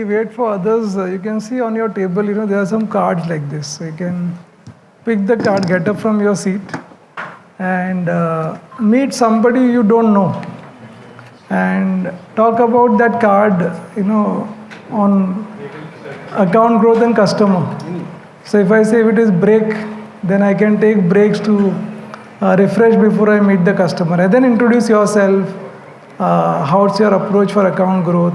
wait for others, you can see on your table, there are some cards like this. So you can pick the card, get up from your seat, and meet somebody you don't know, and talk about that card, on account growth and customer. So if I say if it is break, then I can take breaks to refresh before I meet the customer, and then introduce yourself. How's your approach for account growth?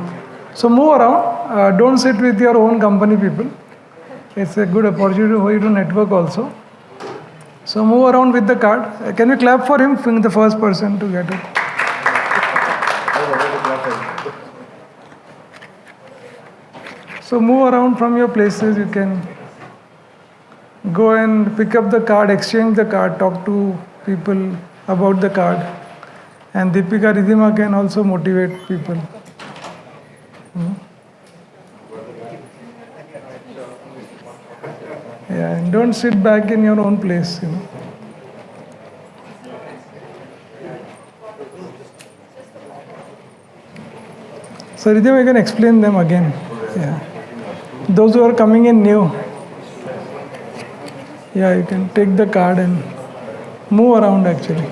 So move around. Don't sit with your own company people. It's a good opportunity for you to network also. So move around with the card. Can we clap for him, being the first person to get it? So move around from your places. You can go and pick up the card, exchange the card, talk to people about the card. And Deepika Ridhima can also motivate people. Yeah, and don't sit back in your own place. So Ridhima, you can explain them again. Yeah. Those who are coming in new. Yeah, you can take the card and move around actually.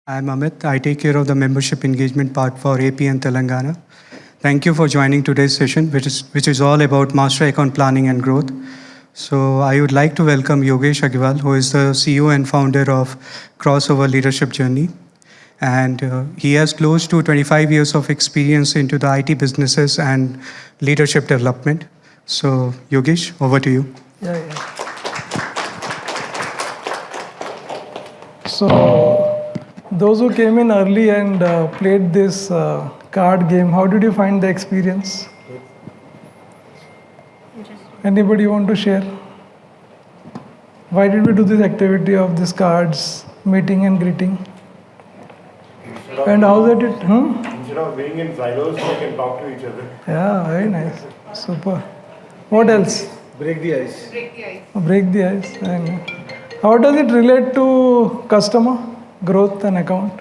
I'm Amit. I take care of the membership engagement part for AP and Telangana. Thank you for joining today's session, which is all about master account planning and growth. So I would like to welcome Yogesh Agarwal, who is the CEO and founder of Crossover Leadership Journey. And he has close to 25 years of experience into the IT businesses and leadership development. So Yogesh, over to you. Yeah. So those who came in early and played this card game, how did you find the experience? Anybody want to share? Why did we do this activity of this cards, meeting and greeting? And how did it? Instead of being in silos, we can talk to each other. Yeah, very nice. Super. What else? Break the ice. Break the ice. And how does it relate to customer growth and account?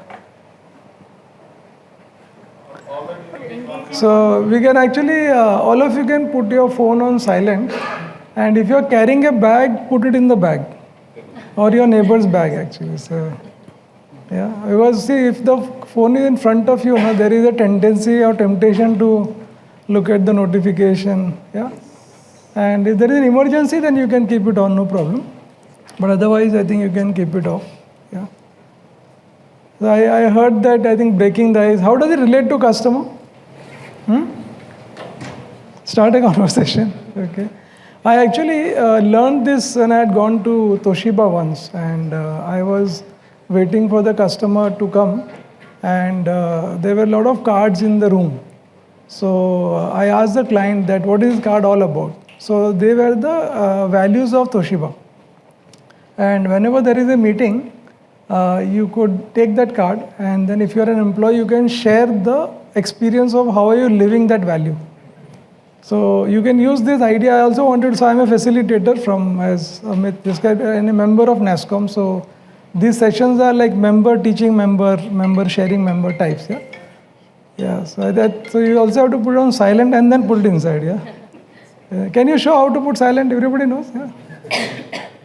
So we can actually, all of you can put your phone on silent, and if you're carrying a bag, put it in the bag or your neighbor's bag actually. So yeah, because see, if the phone is in front of you, there is a tendency or temptation to look at the notification. Yeah, and if there is an emergency, then you can keep it on, no problem. But otherwise, I think you can keep it off. Yeah. So I heard that, I think breaking the ice. How does it relate to customer? Start a conversation. Okay. I actually learned this when I had gone to Toshiba once, and I was waiting for the customer to come, and there were a lot of cards in the room. So I asked the client that what is this card all about? So they were the values of Toshiba. And whenever there is a meeting, you could take that card, and then if you are an employee, you can share the experience of how are you living that value. So you can use this idea. I also wanted, so I'm a facilitator from, as Amit described, and a member of Nasscom. So these sessions are like member teaching member, member sharing member types. Yeah. Yeah. So you also have to put it on silent and then put it inside. Yeah. Can you show how to put silent? Everybody knows. Yeah.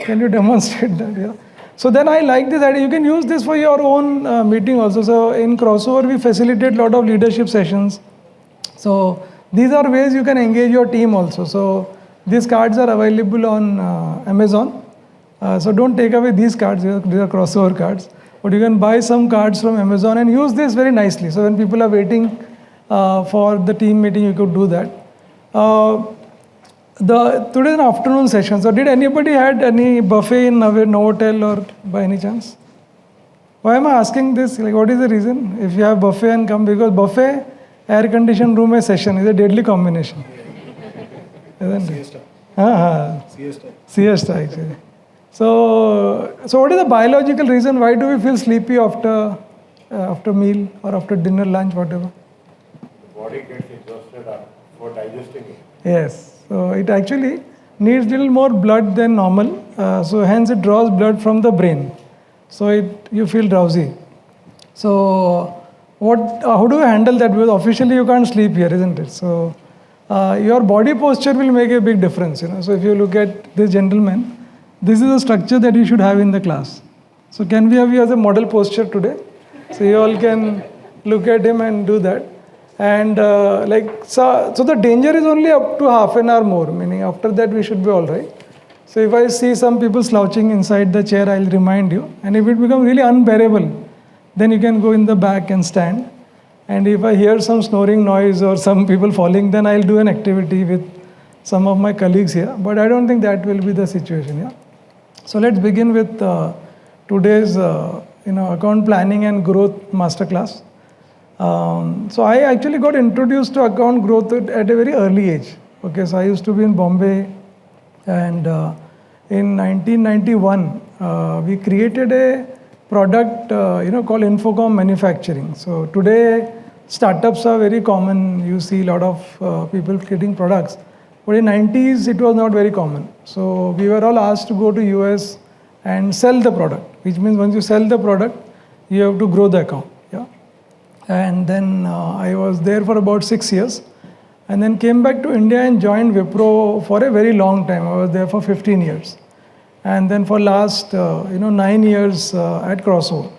Can you demonstrate that? Yeah. So then I like this idea. You can use this for your own meeting also. So in Crossover, we facilitate a lot of leadership sessions. So these are ways you can engage your team also. So these cards are available on Amazon. So don't take away these cards. These are Crossover cards. But you can buy some cards from Amazon and use this very nicely. So when people are waiting for the team meeting, you could do that. Today's an afternoon session. So did anybody had any buffet in Novotel or by any chance? Why am I asking this? Like, what is the reason? If you have buffet and come, because buffet, air-conditioned room a session is a deadly combination. Isn't it? Siesta. Siesta, actually. So what is the biological reason? Why do we feel sleepy after meal or after dinner, lunch, whatever? The body gets exhausted for digesting it. Yes. So it actually needs little more blood than normal. So hence it draws blood from the brain. So you feel drowsy. So how do you handle that? Because officially you can't sleep here, isn't it? So your body posture will make a big difference. So if you look at this gentleman, this is the structure that you should have in the class. So can we have you as a model posture today? So you all can look at him and do that. And so the danger is only up to half an hour more, meaning after that we should be all right. So if I see some people slouching inside the chair, I'll remind you. And if it becomes really unbearable, then you can go in the back and stand. And if I hear some snoring noise or some people falling, then I'll do an activity with some of my colleagues here. But I don't think that will be the situation. Yeah. So let's begin with today's account planning and growth masterclass. So I actually got introduced to account growth at a very early age. Okay, so I used to be in Bombay, and in 1991 we created a product called Infocom Manufacturing. So today startups are very common. You see a lot of people creating products. But in 90s it was not very common. So we were all asked to go to US and sell the product, which means once you sell the product, you have to grow the account. Yeah. And then I was there for about 6 years, and then came back to India and joined Wipro for a very long time. I was there for 15 years. And then for last 9 years at Crossover.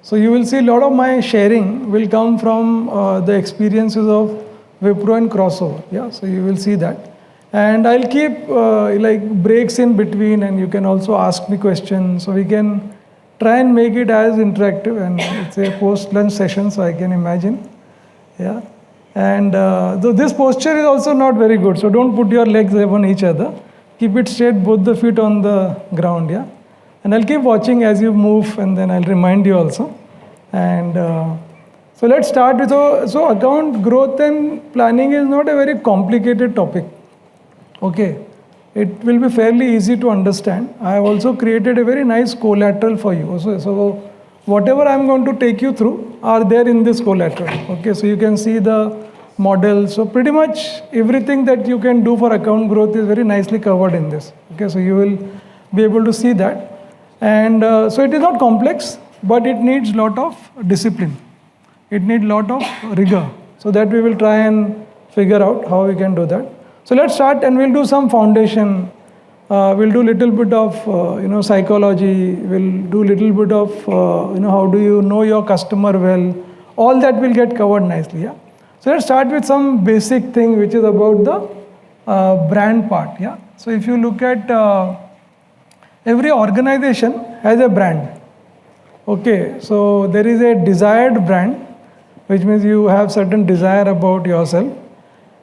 So you will see a lot of my sharing will come from the experiences of Wipro and Crossover. Yeah, so you will see that. And I'll keep breaks in between, and you can also ask me questions. So we can try and make it as interactive, and it's a post-lunch session, so I can imagine. Yeah. And though this posture is also not very good, so don't put your legs on each other. Keep it straight, both the feet on the ground, yeah. And I'll keep watching as you move, and then I'll remind you also. And so let's start with, so account growth and planning is not a very complicated topic. Okay, it will be fairly easy to understand. I have also created a very nice collateral for you. So whatever I'm going to take you through are there in this collateral. Okay, so you can see the model. So pretty much everything that you can do for account growth is very nicely covered in this. Okay, so you will be able to see that. And so it is not complex, but it needs lot of discipline. It needs lot of rigor. So that we will try and figure out how we can do that. So let's start, and we'll do some foundation. We'll do little bit of psychology. We'll do little bit of how do you know your customer well. All that will get covered nicely. Yeah. So let's start with some basic thing which is about the brand part. Yeah. So if you look at every organization has a brand. Okay. So there is a desired brand, which means you have certain desire about yourself.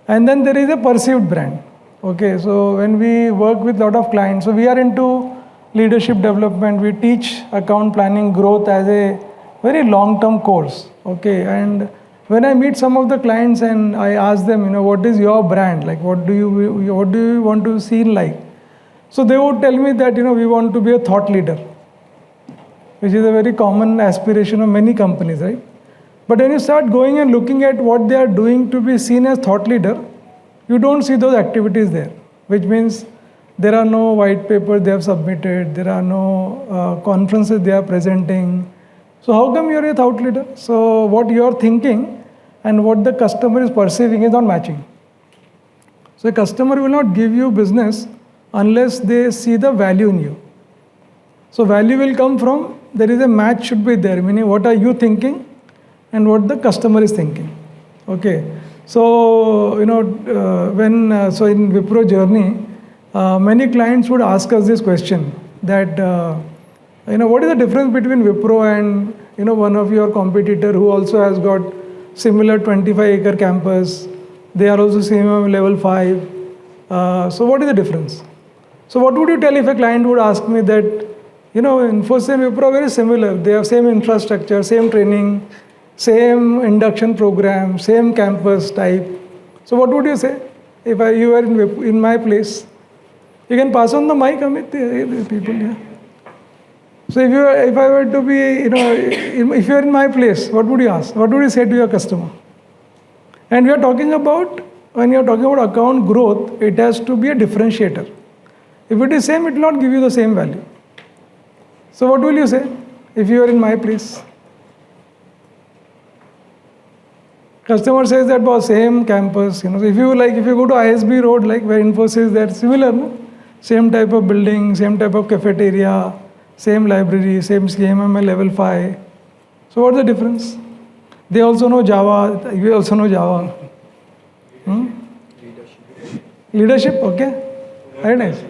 And then there is a perceived brand. Okay, so when we work with a lot of clients, so we are into leadership development, we teach account planning growth as a very long-term course. Okay, and when I meet some of the clients and I ask them, what is your brand? Like, what do you want to see like? So they would tell me that, we want to be a thought leader, which is a very common aspiration of many companies, right? But when you start going and looking at what they are doing to be seen as thought leader, you don't see those activities there, which means there are no white papers they have submitted, there are no conferences they are presenting. So how come you're a thought leader? So what you're thinking and what the customer is perceiving is not matching. So a customer will not give you business unless they see the value in you. So value will come from, there is a match should be there, meaning what are you thinking and what the customer is thinking. Okay. So, so in Wipro journey, many clients would ask us this question that, what is the difference between Wipro and, one of your competitor who also has got similar 25-acre campus. They are also same level 5. So what is the difference? So what would you tell if a client would ask me that, Infosys and Wipro are very similar. They have same infrastructure, same training, same induction program, same campus type. So what would you say if you were in my place? You can pass on the mic, Amit, the people here. So if I were to be, if you are in my place, what would you ask? What would you say to your customer? And we are talking about, when you are talking about account growth, it has to be a differentiator. If it is same, it will not give you the same value. So what will you say if you are in my place? Customer says that was same campus, If you go to ISB Road, like where Infosys, they're similar, no? Same type of building, same type of cafeteria, same library, same CMML level 5. So what's the difference? They also know Java, you also know Java. Leadership, okay? Very nice.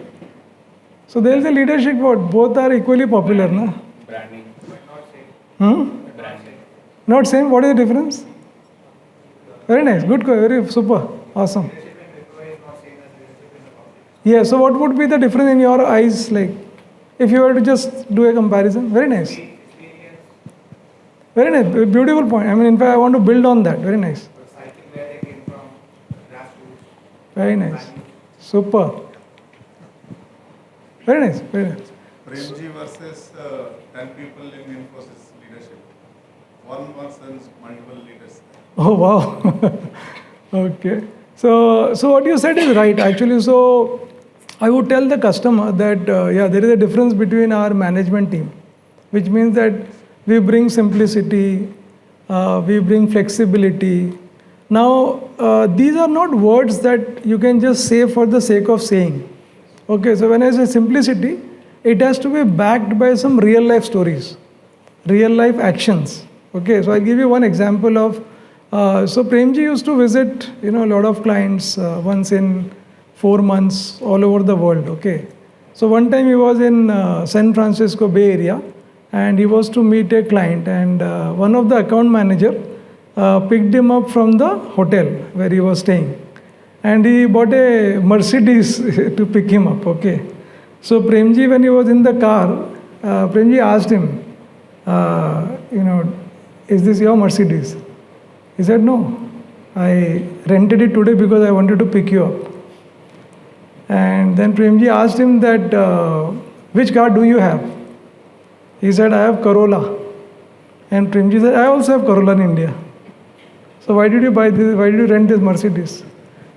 So there is a leadership word. Both are equally popular, no? Branding. Branding. Not same. What is the difference? Very nice. Good. Very super. Awesome. Yeah. So what would be the difference in your eyes, like, if you were to just do a comparison? Very nice. Very nice. Beautiful point. I mean, in fact, I want to build on that. Very nice. Very nice. Super. Very nice. Very nice. Premji versus 10 people in Infosys leadership. One versus multiple leaders. Oh, wow. Okay. So what you said is right, actually. So I would tell the customer that, there is a difference between our management team, which means that we bring simplicity, we bring flexibility. Now, these are not words that you can just say for the sake of saying. Okay, so when I say simplicity, it has to be backed by some real life stories, real life actions. Okay, so I'll give you one example of, so Premji used to visit, a lot of clients once in 4 months all over the world. Okay, so one time he was in San Francisco Bay Area and he was to meet a client, and one of the account manager picked him up from the hotel where he was staying. And he bought a Mercedes to pick him up, okay. So Premji, when he was in the car, Premji asked him, is this your Mercedes? He said, no, I rented it today because I wanted to pick you up. And then Premji asked him that, which car do you have? He said, I have Corolla. And Premji said, I also have Corolla in India. So why did you buy this? Why did you rent this Mercedes?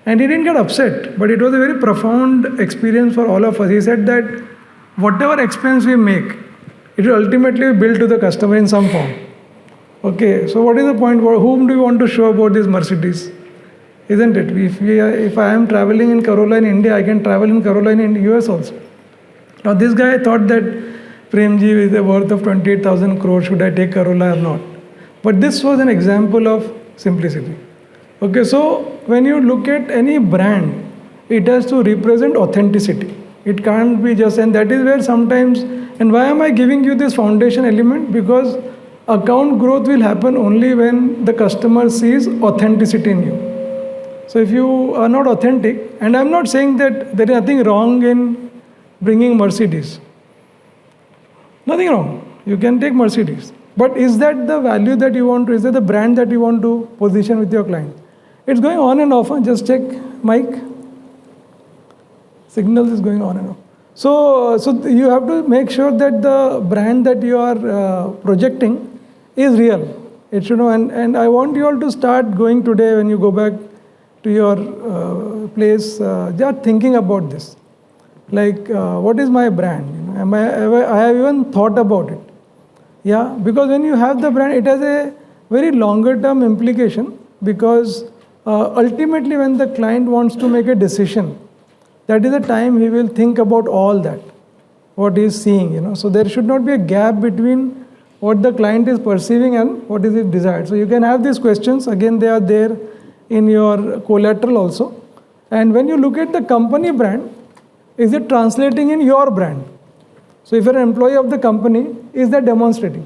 And he didn't get upset, but it was a very profound experience for all of us. He said that whatever expense we make, it will ultimately be billed to the customer in some form. Okay, so what is the point? Whom do you want to show about this Mercedes? Isn't it? If I am traveling in Corolla in India, I can travel in Corolla in the US also. Now this guy thought that Premji is the worth of 28,000 crores, should I take Corolla or not? But this was an example of simplicity. Okay, so when you look at any brand, it has to represent authenticity. It can't be just, and that is where sometimes, and why am I giving you this foundation element? Because account growth will happen only when the customer sees authenticity in you. So if you are not authentic, and I'm not saying that there is nothing wrong in bringing Mercedes, Nothing wrong. You can take Mercedes. But is that the value that you want to, is that the brand that you want to position with your client? It's going on and off. Just check mic. Signals is going on and off. So you have to make sure that the brand that you are projecting is real. It should know, and I want you all to start going today when you go back to your place. Just thinking about this. Like, what is my brand? I have even thought about it. Yeah, because when you have the brand, it has a very longer term implication, because ultimately when the client wants to make a decision, that is the time he will think about all that, what he is seeing, So there should not be a gap between what the client is perceiving and what is it desired. So you can have these questions. Again, they are there in your collateral also. And when you look at the company brand, is it translating in your brand? So if you're an employee of the company, is that demonstrating?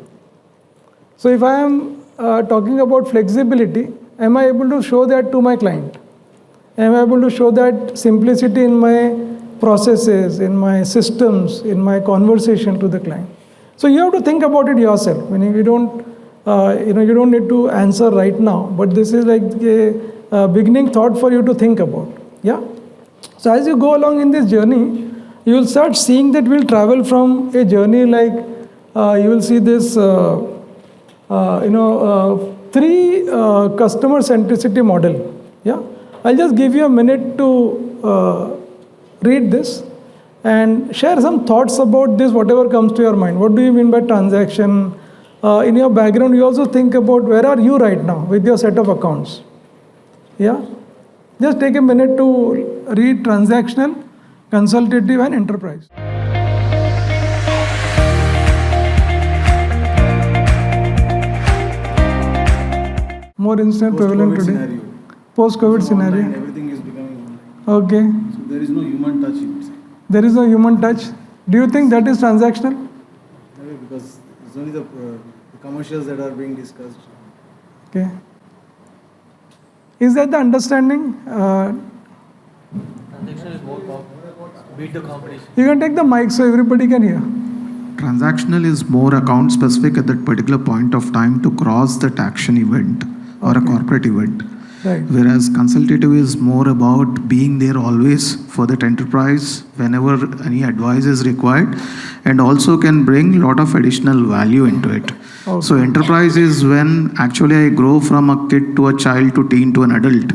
So if I am talking about flexibility, am I able to show that to my client? Am I able to show that simplicity in my processes, in my systems, in my conversation to the client? So you have to think about it yourself. Meaning you don't need to answer right now, but this is like a beginning thought for you to think about. Yeah. So as you go along in this journey, you will start seeing that we'll travel from a journey like you will see this, 3 customer centricity model. Yeah. I'll just give you a minute to read this and share some thoughts about this, whatever comes to your mind. What do you mean by transaction? In your background, you also think about where are you right now with your set of accounts. Yeah? Just take a minute to read Transactional, Consultative and Enterprise. More instant prevalent today. Scenario. Post-COVID So scenario. online, everything is becoming online. Okay. So there is no human touch in it. There is no human touch. Do you think that is transactional? Maybe because it's only the commercials that are being discussed. Okay. Is that the understanding? Transaction is more beat the competition. You can take the mic so everybody can hear. Transactional is more account specific at that particular point of time to cross that action event or a corporate event. Right. Whereas consultative is more about being there always for that enterprise whenever any advice is required, and also can bring a lot of additional value into it. Okay. So enterprise is when actually I grow from a kid to a child to teen to an adult.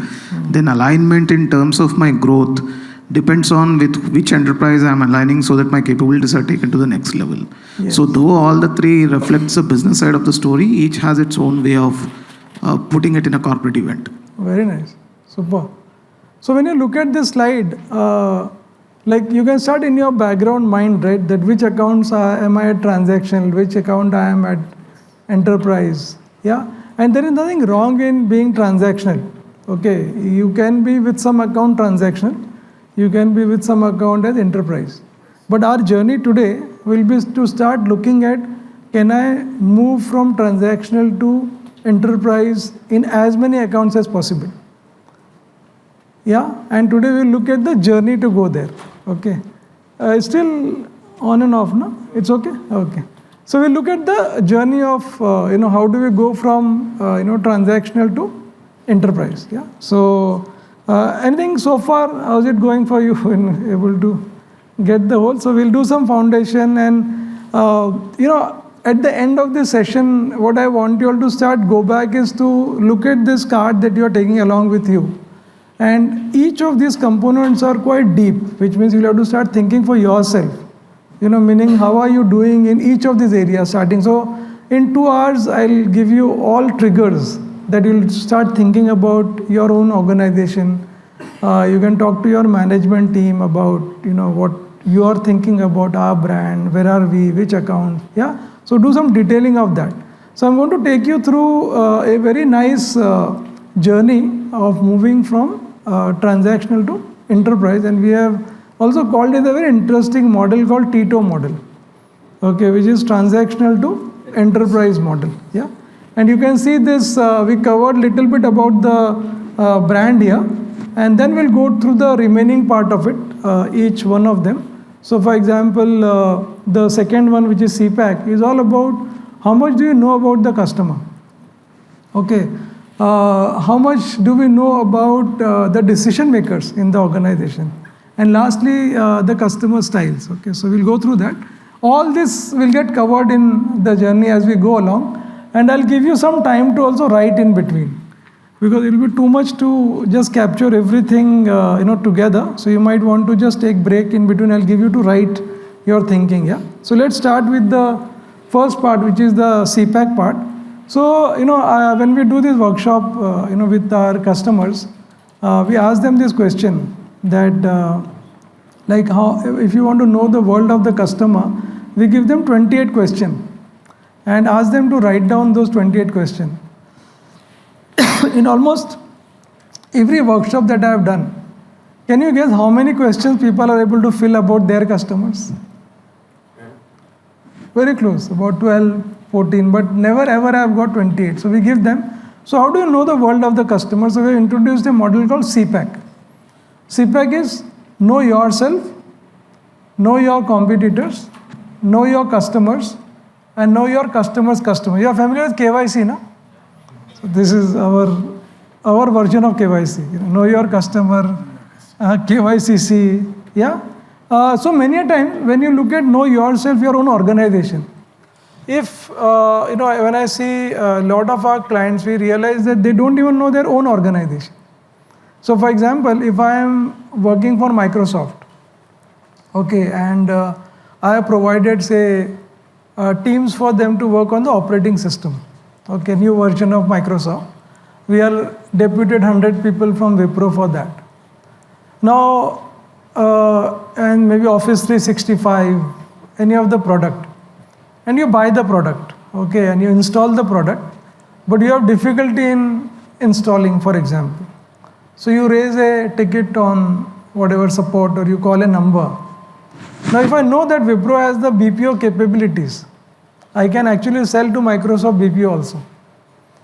Then alignment in terms of my growth depends on with which enterprise I am aligning so that my capabilities are taken to the next level. Yes. So though all the 3 reflects the business side of the story, each has its own way of putting it in a corporate event. Very nice. Super. So when you look at this slide, like you can start in your background mind, right? That which accounts am I at transactional, which account I am at enterprise. Yeah. And there is nothing wrong in being transactional. Okay. You can be with some account transactional. You can be with some account as enterprise. But our journey today will be to start looking at, can I move from transactional to enterprise in as many accounts as possible. Yeah, and today we'll look at the journey to go there. Okay, still on and off, no? It's okay? Okay. So we'll look at the journey of, how do we go from, transactional to enterprise. Yeah. So anything so far, how's it going for you when able to get the whole? So we'll do some foundation and, at the end of this session, what I want you all to go back is to look at this card that you are taking along with you. And each of these components are quite deep, which means you'll have to start thinking for yourself. Meaning how are you doing in each of these areas starting. So in 2 hours, I'll give you all triggers that you'll start thinking about your own organization. You can talk to your management team about, what you are thinking about our brand, where are we, which account. Yeah. So do some detailing of that. So I'm going to take you through a very nice journey of moving from transactional to enterprise, and we have also called it a very interesting model called TITO model, okay, which is transactional to enterprise model. Yeah, and you can see this. We covered little bit about the brand here, and then we'll go through the remaining part of it, each one of them. So for example, the second one, which is CPAC, is all about how much do you know about the customer? Okay. How much do we know about the decision makers in the organization? And lastly, the customer styles. Okay, so we'll go through that. All this will get covered in the journey as we go along, and I'll give you some time to also write in between, because it will be too much to just capture everything together. So you might want to just take break in between. I'll give you to write your thinking. Yeah. So let's start with the first part, which is the CPAC part. So when we do this workshop, with our customers, we ask them this question that like how, if you want to know the world of the customer, we give them 28 questions and ask them to write down those 28 questions. In almost every workshop that I have done, can you guess how many questions people are able to fill about their customers? Very close, about 12, 14, but never ever I have got 28. So we give them. So how do you know the world of the customer? So we introduced a model called CPAC. CPAC is know yourself, know your competitors, know your customers, and know your customer's customer. You are familiar with KYC, no? So this is our version of KYC. Know your customer, KYCC. Yeah. So many a time when you look at know yourself, your own organization. If when I see a lot of our clients, we realize that they don't even know their own organization. So for example, if I am working for Microsoft, okay, and I have provided, say, teams for them to work on the operating system, okay, new version of Microsoft. We are deputed 100 people from Wipro for that. Now, and maybe Office 365, any of the product, and you buy the product, okay, and you install the product, but you have difficulty in installing, for example. So you raise a ticket on whatever support, or you call a number. Now, if I know that Wipro has the BPO capabilities, I can actually sell to Microsoft BPO also.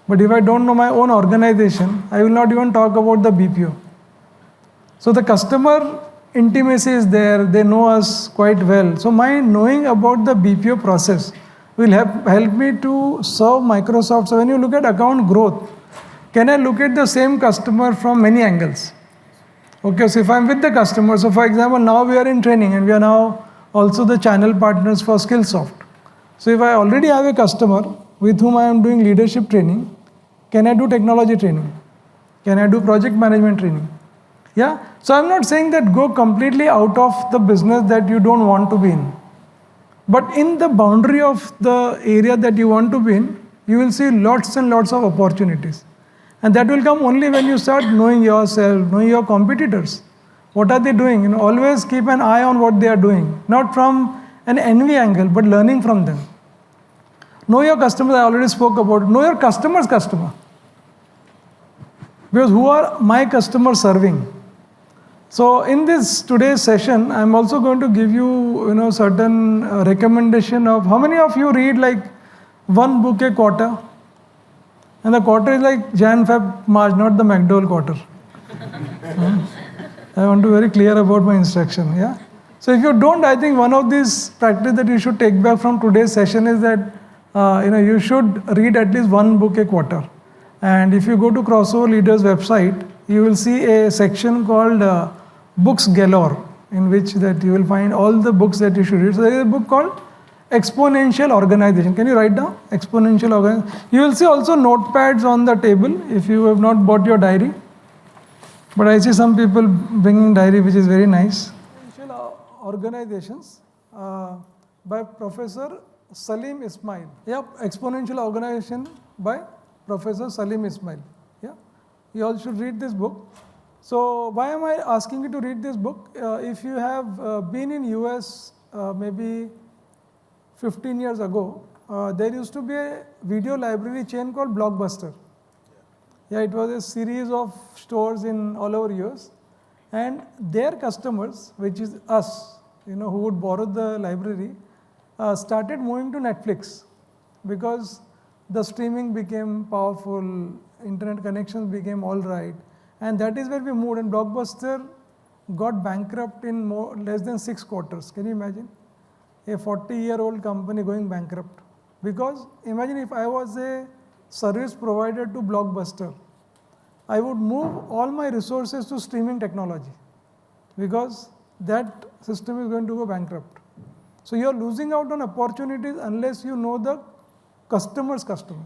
But if I don't know my own organization, I will not even talk about the BPO. So the customer intimacy is there, they know us quite well. So my knowing about the BPO process will help me to serve Microsoft. So when you look at account growth, can I look at the same customer from many angles? Okay, so if I'm with the customer, so for example, now we are in training and we are now also the channel partners for Skillsoft. So if I already have a customer with whom I am doing leadership training, can I do technology training? Can I do project management training? Yeah. So I'm not saying that go completely out of the business that you don't want to be in. But in the boundary of the area that you want to be in, you will see lots and lots of opportunities. And that will come only when you start knowing yourself, knowing your competitors. What are they doing? Always keep an eye on what they are doing. Not from an envy angle, but learning from them. Know your customers, I already spoke about. Know your customer's customer. Because who are my customers serving? So in this today's session, I'm also going to give you, certain recommendation of how many of you read like one book a quarter? And the quarter is like Jan, Feb, March, not the McDowell quarter. I want to be very clear about my instruction. Yeah. So if you don't, I think one of these practice that you should take back from today's session is that you should read at least one book a quarter. And if you go to Crossover Leaders website, you will see a section called Books Galore, in which that you will find all the books that you should read. So there is a book called Exponential Organization. Can you write down? Exponential Organization. You will see also notepads on the table if you have not bought your diary. But I see some people bringing diary, which is very nice. Exponential Organizations by Professor Salim Ismail. Yeah, Exponential Organization by Professor Salim Ismail. Yeah, you all should read this book. So why am I asking you to read this book? If you have been in US maybe 15 years ago, there used to be a video library chain called Blockbuster. Yeah, it was a series of stores in all over US, and their customers, which is us, who would borrow the library, started moving to Netflix because the streaming became powerful, internet connections became all right, and that is where we moved. And Blockbuster got bankrupt in less than 6 quarters. Can you imagine? A 40-year-old company going bankrupt. Because imagine if I was a service provider to Blockbuster, I would move all my resources to streaming technology because that system is going to go bankrupt. So you are losing out on opportunities unless you know the customer's customer.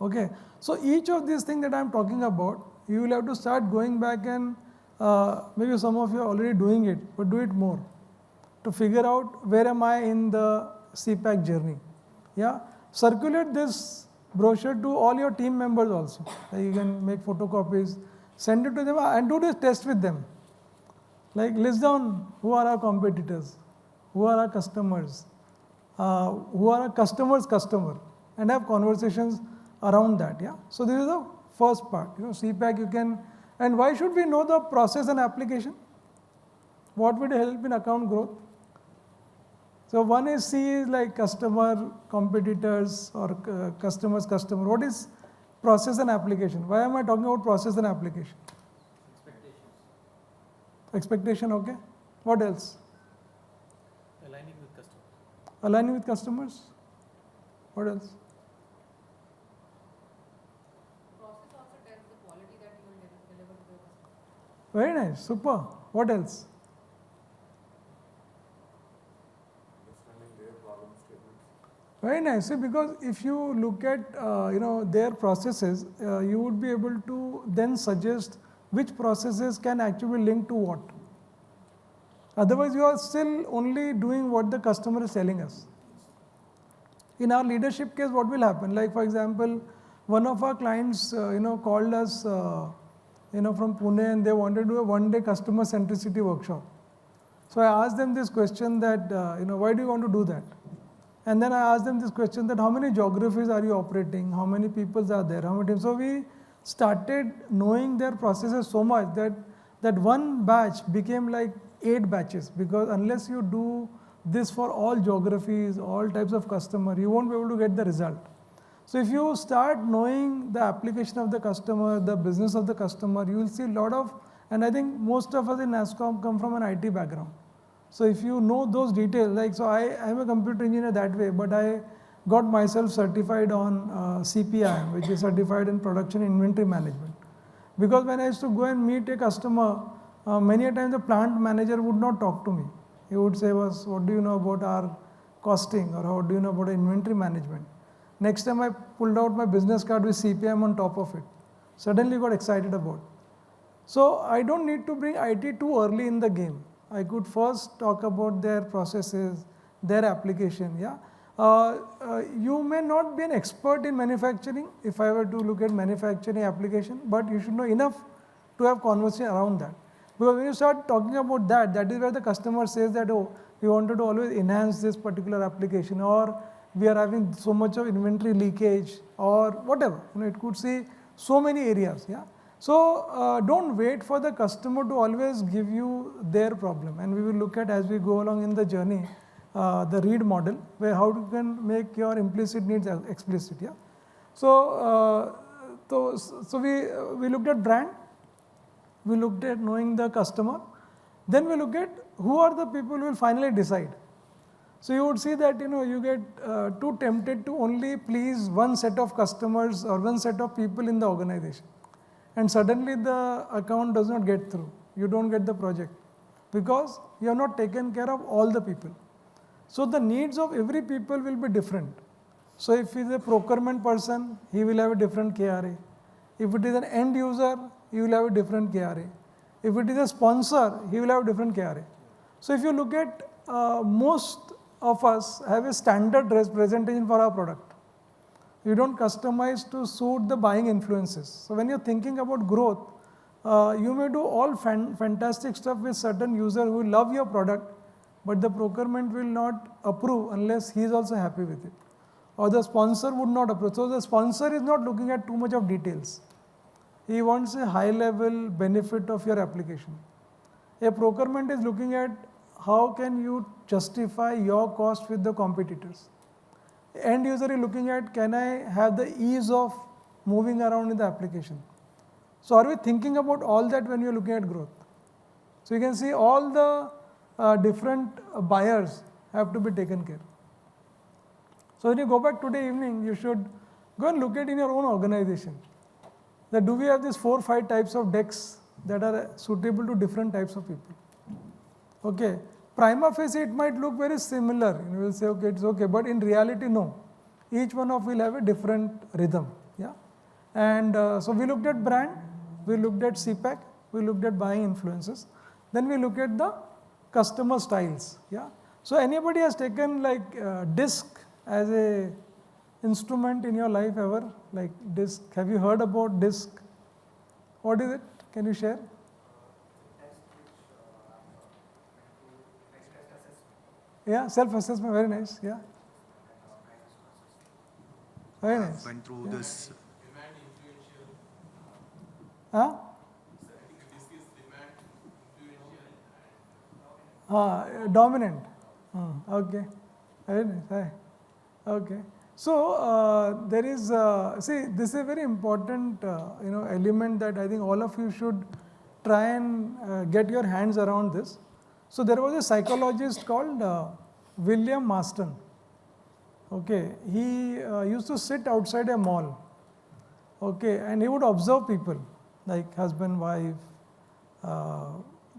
Okay, so each of these things that I am talking about, you will have to start going back and maybe some of you are already doing it, but do it more to figure out where am I in the CPAC journey. Yeah, circulate this brochure to all your team members also. You can make photocopies, send it to them and do this test with them. Like list down who are our competitors, who are our customers, who are our customer's customer, and have conversations around that. Yeah. So this is the first part. CPAC you can, and why should we know the process and application? What would help in account growth? So one is C is like customer, competitors, or customer's customer. What is process and application? Why am I talking about process and application? Expectation, okay. What else? Aligning with customers. Aligning with customers. What else? Process also tells the quality that you will deliver to the customer. Very nice, super. What else? Understanding their problem statements. Very nice. See, because if you look at their processes, you would be able to then suggest which processes can actually link to what. Otherwise, you are still only doing what the customer is telling us. In our leadership case, what will happen? Like for example, one of our clients, called us, from Pune, and they wanted to do a one-day customer centricity workshop. So I asked them this question that, why do you want to do that? And then I asked them this question that how many geographies are you operating? How many people are there? How many teams? So we started knowing their processes so much that one batch became like 8 batches, because unless you do this for all geographies, all types of customer, you won't be able to get the result. So if you start knowing the application of the customer, the business of the customer, you will see a lot of, and I think most of us in Nasscom come from an IT background. So if you know those details, like, so I am a computer engineer that way, but I got myself certified on CPI, which is Certified in Production Inventory Management. Because when I used to go and meet a customer, many a times the plant manager would not talk to me. He would say, what do you know about our costing, or how do you know about inventory management? Next time I pulled out my business card with CPM on top of it. Suddenly got excited about it. So I don't need to bring IT too early in the game. I could first talk about their processes, their application. Yeah, you may not be an expert in manufacturing if I were to look at manufacturing application, but you should know enough to have conversation around that. Because when you start talking about that, that is where the customer says that, oh, we wanted to always enhance this particular application, or we are having so much of inventory leakage, or whatever. It could see so many areas. Yeah. So don't wait for the customer to always give you their problem, and we will look at as we go along in the journey the READ model, where how you can make your implicit needs explicit. Yeah. So we looked at brand, we looked at knowing the customer, then we look at who are the people who will finally decide. So you would see that you get too tempted to only please one set of customers or one set of people in the organization. And suddenly the account does not get through. You don't get the project because you have not taken care of all the people. So the needs of every people will be different. So if he is a procurement person, he will have a different KRA. If it is an end user, he will have a different KRA. If it is a sponsor, he will have a different KRA. So if you look at most of us have a standard representation for our product. You don't customize to suit the buying influences. So when you're thinking about growth, you may do all fantastic stuff with certain user who love your product, but the procurement will not approve unless he is also happy with it. Or the sponsor would not approve. So the sponsor is not looking at too much of details. He wants a high level benefit of your application. A procurement is looking at how can you justify your cost with the competitors. End user is looking at, can I have the ease of moving around in the application. So are we thinking about all that when you're looking at growth? So you can see all the different buyers have to be taken care. So when you go back today evening, you should go and look at in your own organization. That do we have these 4 or 5 types of decks that are suitable to different types of people? Okay. Prima facie, it might look very similar. You will say, okay, it's okay. But in reality, no. Each one of will have a different rhythm. Yeah. And so we looked at brand, we looked at CPAC, we looked at buying influences. Then we look at the customer styles. Yeah. So anybody has taken like disc as a instrument in your life ever? Like disc. Have you heard about disc? What is it? Can you share? Yeah, self-assessment, very nice. Yeah. Very nice. Went through this. Huh? Dominant. Okay. Very nice. Hi. Okay. So there is, see, this is a very important element that I think all of you should try and get your hands around this. So there was a psychologist called William Marston. Okay, he used to sit outside a mall. Okay, and he would observe people like husband, wife,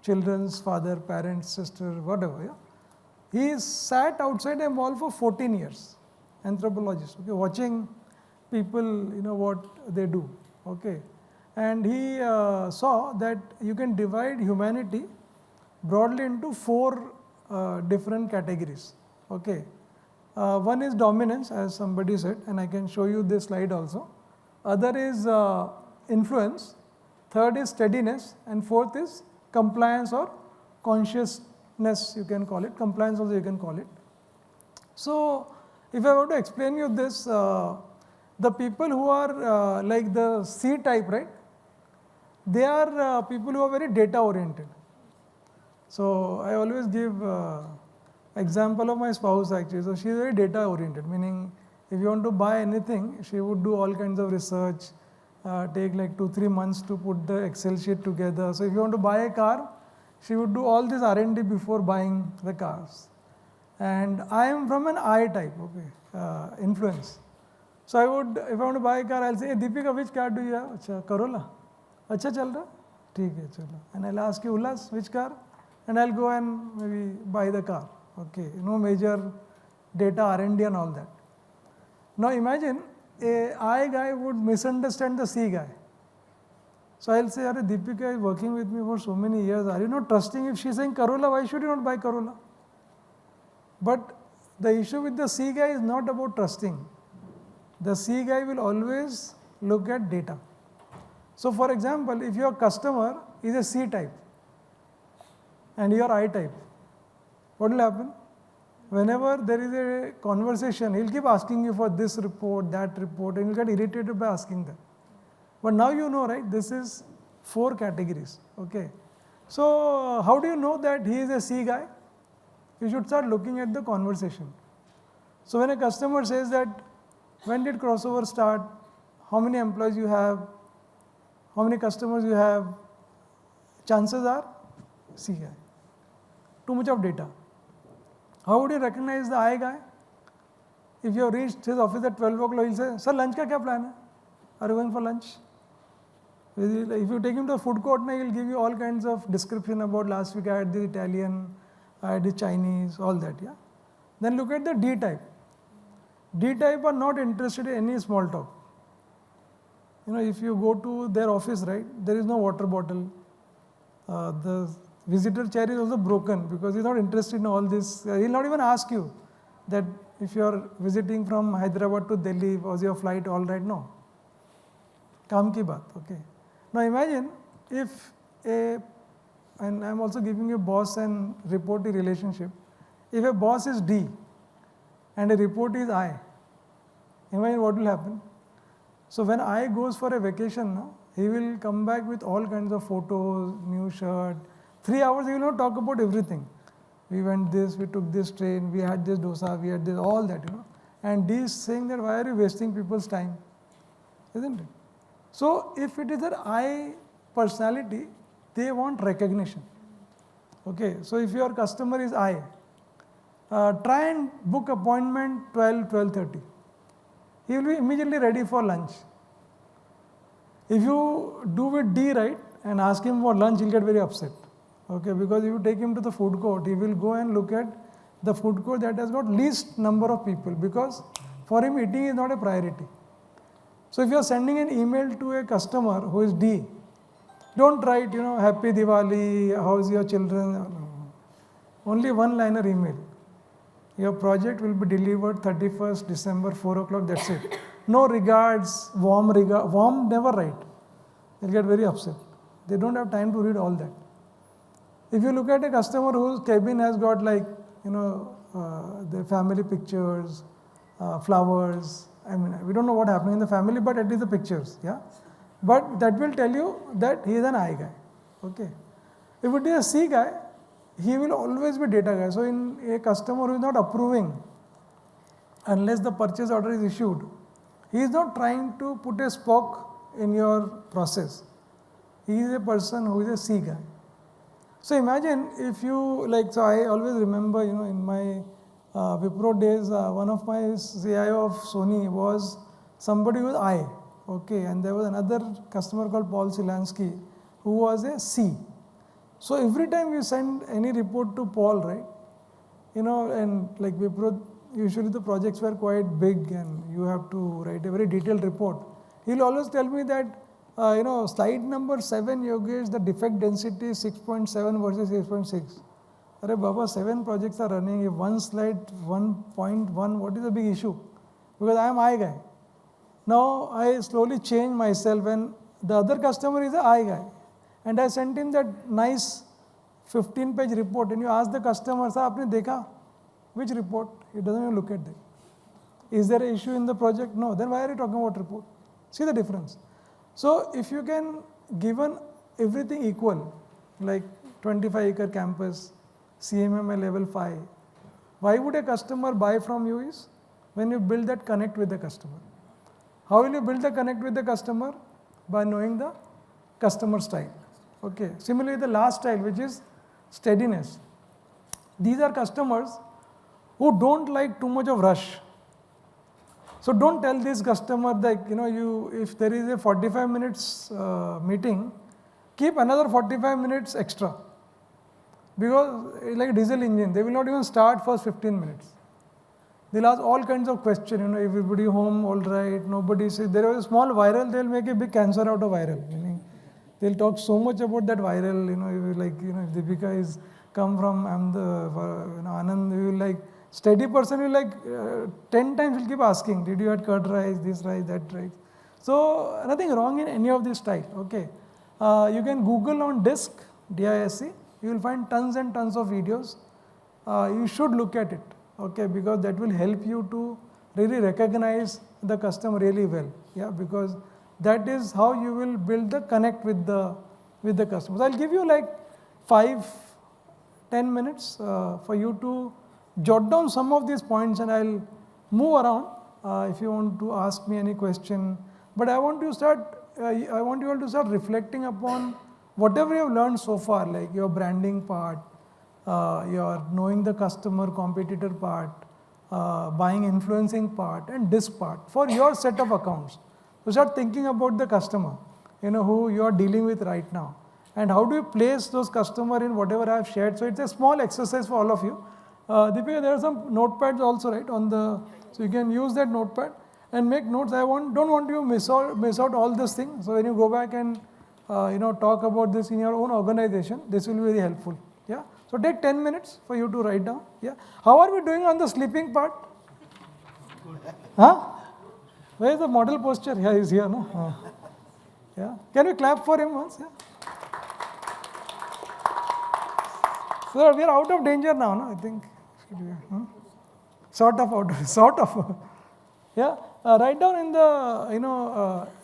children's father, parents, sister, whatever. Yeah? He sat outside a mall for 14 years. Anthropologist. Okay, watching people, what they do. Okay, and he saw that you can divide humanity broadly into 4 different categories. Okay, one is dominance, as somebody said, and I can show you this slide also. Other is influence. Third is steadiness, and fourth is compliance or consciousness. You can call it compliance. Also, you can call it. So, if I were to explain you this, the people who are like the C type, right? They are people who are very data oriented. So I always give example of my spouse actually. So she is very data oriented, meaning if you want to buy anything, she would do all kinds of research, take like 2-3 months to put the Excel sheet together. So if you want to buy a car, she would do all this R&D before buying the cars. And I am from an I type, okay, influence. So I would, if I want to buy a car, I'll say, hey, Deepika, which car do you have? Acha, Corolla. Acha chal raha? Theek hai, chalo. And I'll ask you, Ullas, which car? And I'll go and maybe buy the car. Okay, no major data R&D and all that. Now imagine a I guy would misunderstand the C guy. So I'll say, Arey, Deepika is working with me for so many years. Are you not trusting? If she's saying Corolla, why should you not buy Corolla? But the issue with the C guy is not about trusting. The C guy will always look at data. So for example, if your customer is a C type and you are I type, what will happen? Whenever there is a conversation, he'll keep asking you for this report, that report, and you'll get irritated by asking that. But now you know, right? This is 4 categories. Okay. So how do you know that he is a C guy? You should start looking at the conversation. So when a customer says that, when did crossover start? How many employees you have? How many customers you have? Chances are C guy. Too much of data. How would you recognize the I guy? If you have reached his office at 12 o'clock, he'll say, Sir, lunch ka kya plan hai? Are you going for lunch? If you take him to a food court, he'll give you all kinds of description about last week I had the Italian, I had the Chinese, all that. Yeah. Then look at the D type. D type are not interested in any small talk. If you go to their office, right, there is no water bottle. The visitor chair is also broken because he's not interested in all this. He'll not even ask you that if you are visiting from Hyderabad to Delhi, was your flight all right? No. Kaam ki baat, okay. Now imagine if and I'm also giving you boss and reportee relationship. If a boss is D and a reportee is I, imagine what will happen. So when I goes for a vacation, he will come back with all kinds of photos, new shirt. 3 hours he will not talk about everything. We went this, we took this train, we had this dosa, we had this, all that, And D is saying that why are you wasting people's time? Isn't it? So if it is an I personality, they want recognition. Okay, so if your customer is I, try and book appointment 12:30. He will be immediately ready for lunch. If you do with D right and ask him for lunch, he'll get very upset. Okay, because if you take him to the food court, he will go and look at the food court that has got least number of people, because for him eating is not a priority. So if you are sending an email to a customer who is D, don't write, Happy Diwali, how's your children? No. Only one-liner email. Your project will be delivered 31st December, 4 o'clock, that's it. No regards, warm, never write. They'll get very upset. They don't have time to read all that. If you look at a customer whose cabin has got their family pictures, flowers, we don't know what happened in the family, but at least the pictures, yeah? But that will tell you that he is an I guy, okay? If it is a C guy, he will always be data guy. So in a customer who is not approving unless the purchase order is issued, he is not trying to put a spoke in your process. He is a person who is a C guy. So imagine if you, so I always remember, in my Wipro days, one of my CIO of Sony was somebody with I, okay, and there was another customer called Paul Silansky who was a C. So every time you send any report to Paul, right, and like Wipro, usually the projects were quite big and you have to write a very detailed report. He'll always tell me that, slide number 7, Yogesh, the defect density is 6.7 versus 8.6. Arey Baba, 7 projects are running. If one slide 1.1, what is the big issue? Because I am I guy. Now I slowly change myself, and the other customer is an I guy. And I sent him that nice 15-page report, and you ask the customer, sir, aapne dekha? Which report? He doesn't even look at that. Is there an issue in the project? No. Then why are you talking about report? See the difference. So if you can given everything equal, like 25-acre campus, CMMI level 5, why would a customer buy from you is when you build that connect with the customer. How will you build the connect with the customer? By knowing the customer style. Okay. Similarly, the last style, which is steadiness. These are customers who don't like too much of rush. So don't tell this customer that, if there is a 45 minutes meeting, keep another 45 minutes extra. Because like a diesel engine, they will not even start first 15 minutes. They'll ask all kinds of questions, everybody home, all right, nobody says, there was a small viral, they'll make a big cancer out of viral. Meaning they'll talk so much about that viral, if Deepika is come from Anand, we will steady person will 10 times will keep asking, did you add curd rice, this rice, that rice. So nothing wrong in any of this style, okay. You can Google on DISC, D-I-S-C, you will find tons and tons of videos. You should look at it, okay, because that will help you to really recognize the customer really well, yeah, because that is how you will build the connect with the customers. I'll give you 5-10 minutes for you to jot down some of these points, and I'll move around if you want to ask me any question. But I want you all to start reflecting upon whatever you have learned so far, like your branding part, your knowing the customer, competitor part, buying influencing part, and this part for your set of accounts. So start thinking about the customer, who you are dealing with right now, and how do you place those customer in whatever I have shared. So it's a small exercise for all of you. Deepika, there are some notepads also, right, so you can use that notepad and make notes. Don't want you to miss out all these things. So when you go back and talk about this in your own organization, this will be very helpful. Yeah. So take 10 minutes for you to write down. Yeah. How are we doing on the sleeping part? Huh? Where is the model posture? Yeah, he's here, no? Yeah. Can we clap for him once? Yeah. So we are out of danger now, no? I think. Sort of. Yeah. Write down in the, in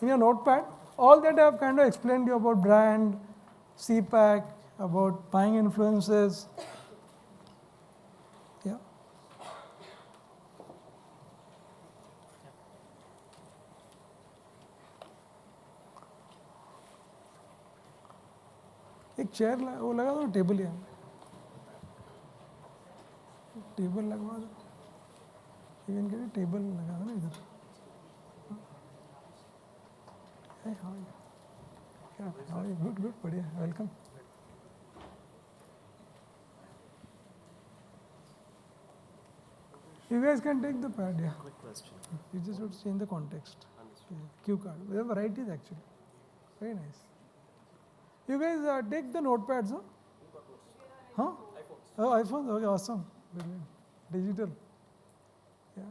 your notepad, all that I have kind of explained to you about brand, CPAC, about buying influences. Yeah. एक chair वो लगा दो table यहाँ table लगवा दो. You can get a table लगा दो ना इधर. Hey, how are you? Yeah, how are you? Good, बढ़िया. Welcome. You guys can take the pad, yeah. Quick question. You just have to change the context. Yeah, cue card. We have varieties actually. Very nice. You guys take the notepads, huh? Huh? Oh, iPhones. Okay, awesome. Brilliant. Digital. Yeah.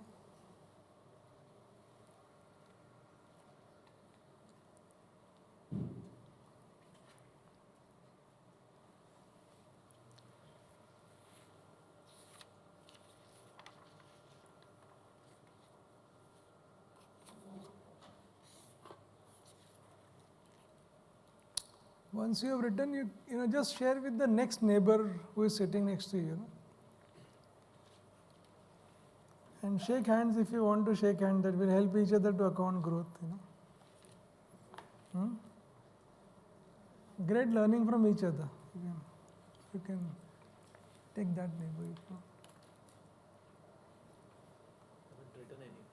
Once you have written, you know, just share with the next neighbor who is sitting next to you, you know. And shake hands if you want to shake hands. That will help each other to account growth, you know. Great learning from each other. You can take that neighbor if you want. Haven't written any.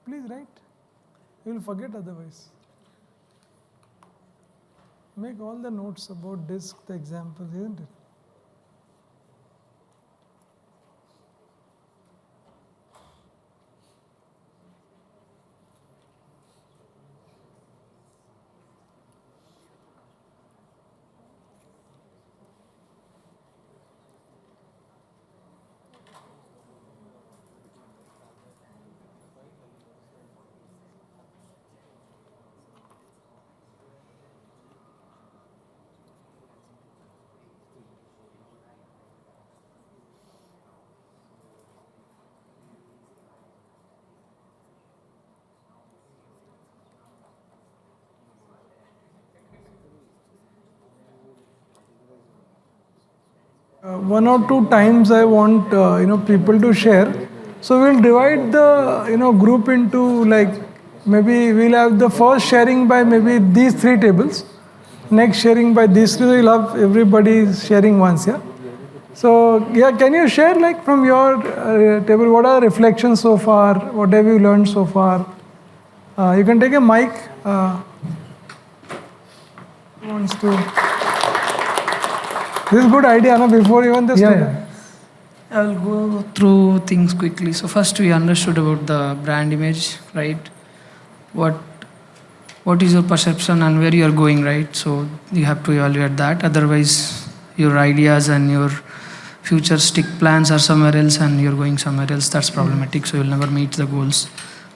Please write. You will forget otherwise. Make all the notes about disk, the examples, isn't it? One or two times I want people to share. So we'll divide the group into, like, maybe we'll have the first sharing by maybe these three tables, next sharing by these three. We'll have everybody sharing once, yeah. So yeah, can you share, like, from your table, what are the reflections so far? What have you learned so far? You can take a mic. Who wants to? This is a good idea, no? Before even the student. I'll go through things quickly. So first we understood about the brand image, right? What is your perception and where you are going, right? So you have to evaluate that. Otherwise, your ideas and your futuristic plans are somewhere else and you're going somewhere else. That's problematic. So you'll never meet the goals.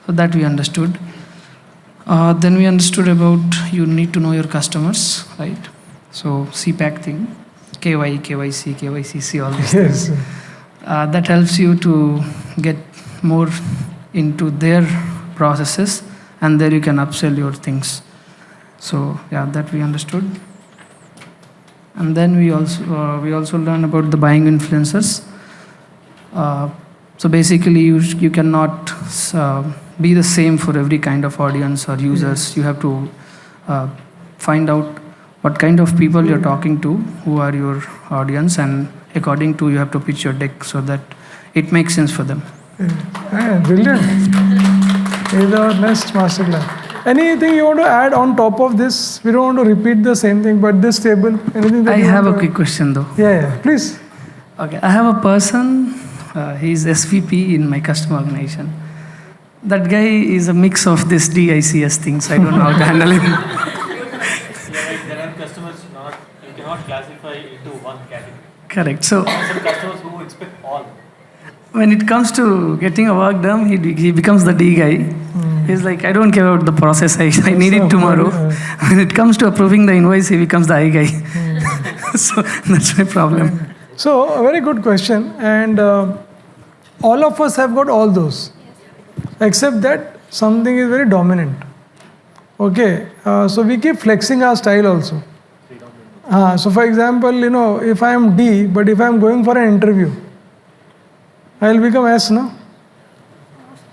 So that we understood. Then we understood about you need to know your customers, right? So CPAC thing. KY, KYC, KYCC, all these things. That helps you to get more into their processes, and there you can upsell your things. So yeah, that we understood. And then we also learned about the buying influencers. So basically, you cannot be the same for every kind of audience or users. You have to find out what kind of people you're talking to, who are your audience, and according to you have to pitch your deck so that it makes sense for them. Brilliant. Is our next masterclass. Anything you want to add on top of this? We don't want to repeat the same thing, but this table, anything that I have a quick question though. Yeah, please. Okay, I have a person, he's SVP in my customer organization. That guy is a mix of this DICS things. I don't know how to handle him. There are customers you cannot classify into one category. Correct. So Some customers who expect all. when it comes to getting a work done, he becomes the D guy. He's like, I don't care about the process. I need it tomorrow. When it comes to approving the invoice, he becomes the I guy. So that's my problem. So a very good question, and all of us have got all those, except that something is very dominant. Okay, so we keep flexing our style also. So for example, if I am D, but if I am going for an interview, I will become S, no?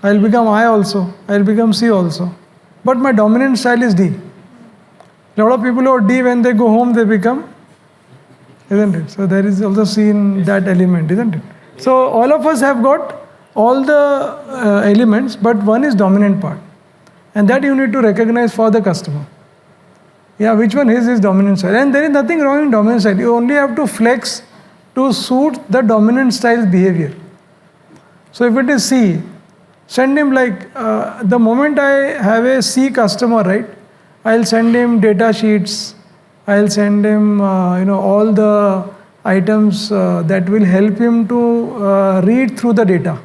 I will become I also, I will become C also. But my dominant style is D. A lot of people who are D, when they go home, they become, isn't it? So there is also seen that element, isn't it? So all of us have got all the elements, but one is dominant part. And that you need to recognize for the customer. Yeah, which one is his dominant style? And there is nothing wrong in dominant style. You only have to flex to suit the dominant style's behavior. So if it is C, send him like, the moment I have a C customer, right, I'll send him data sheets, I'll send him, all the items that will help him to read through the data.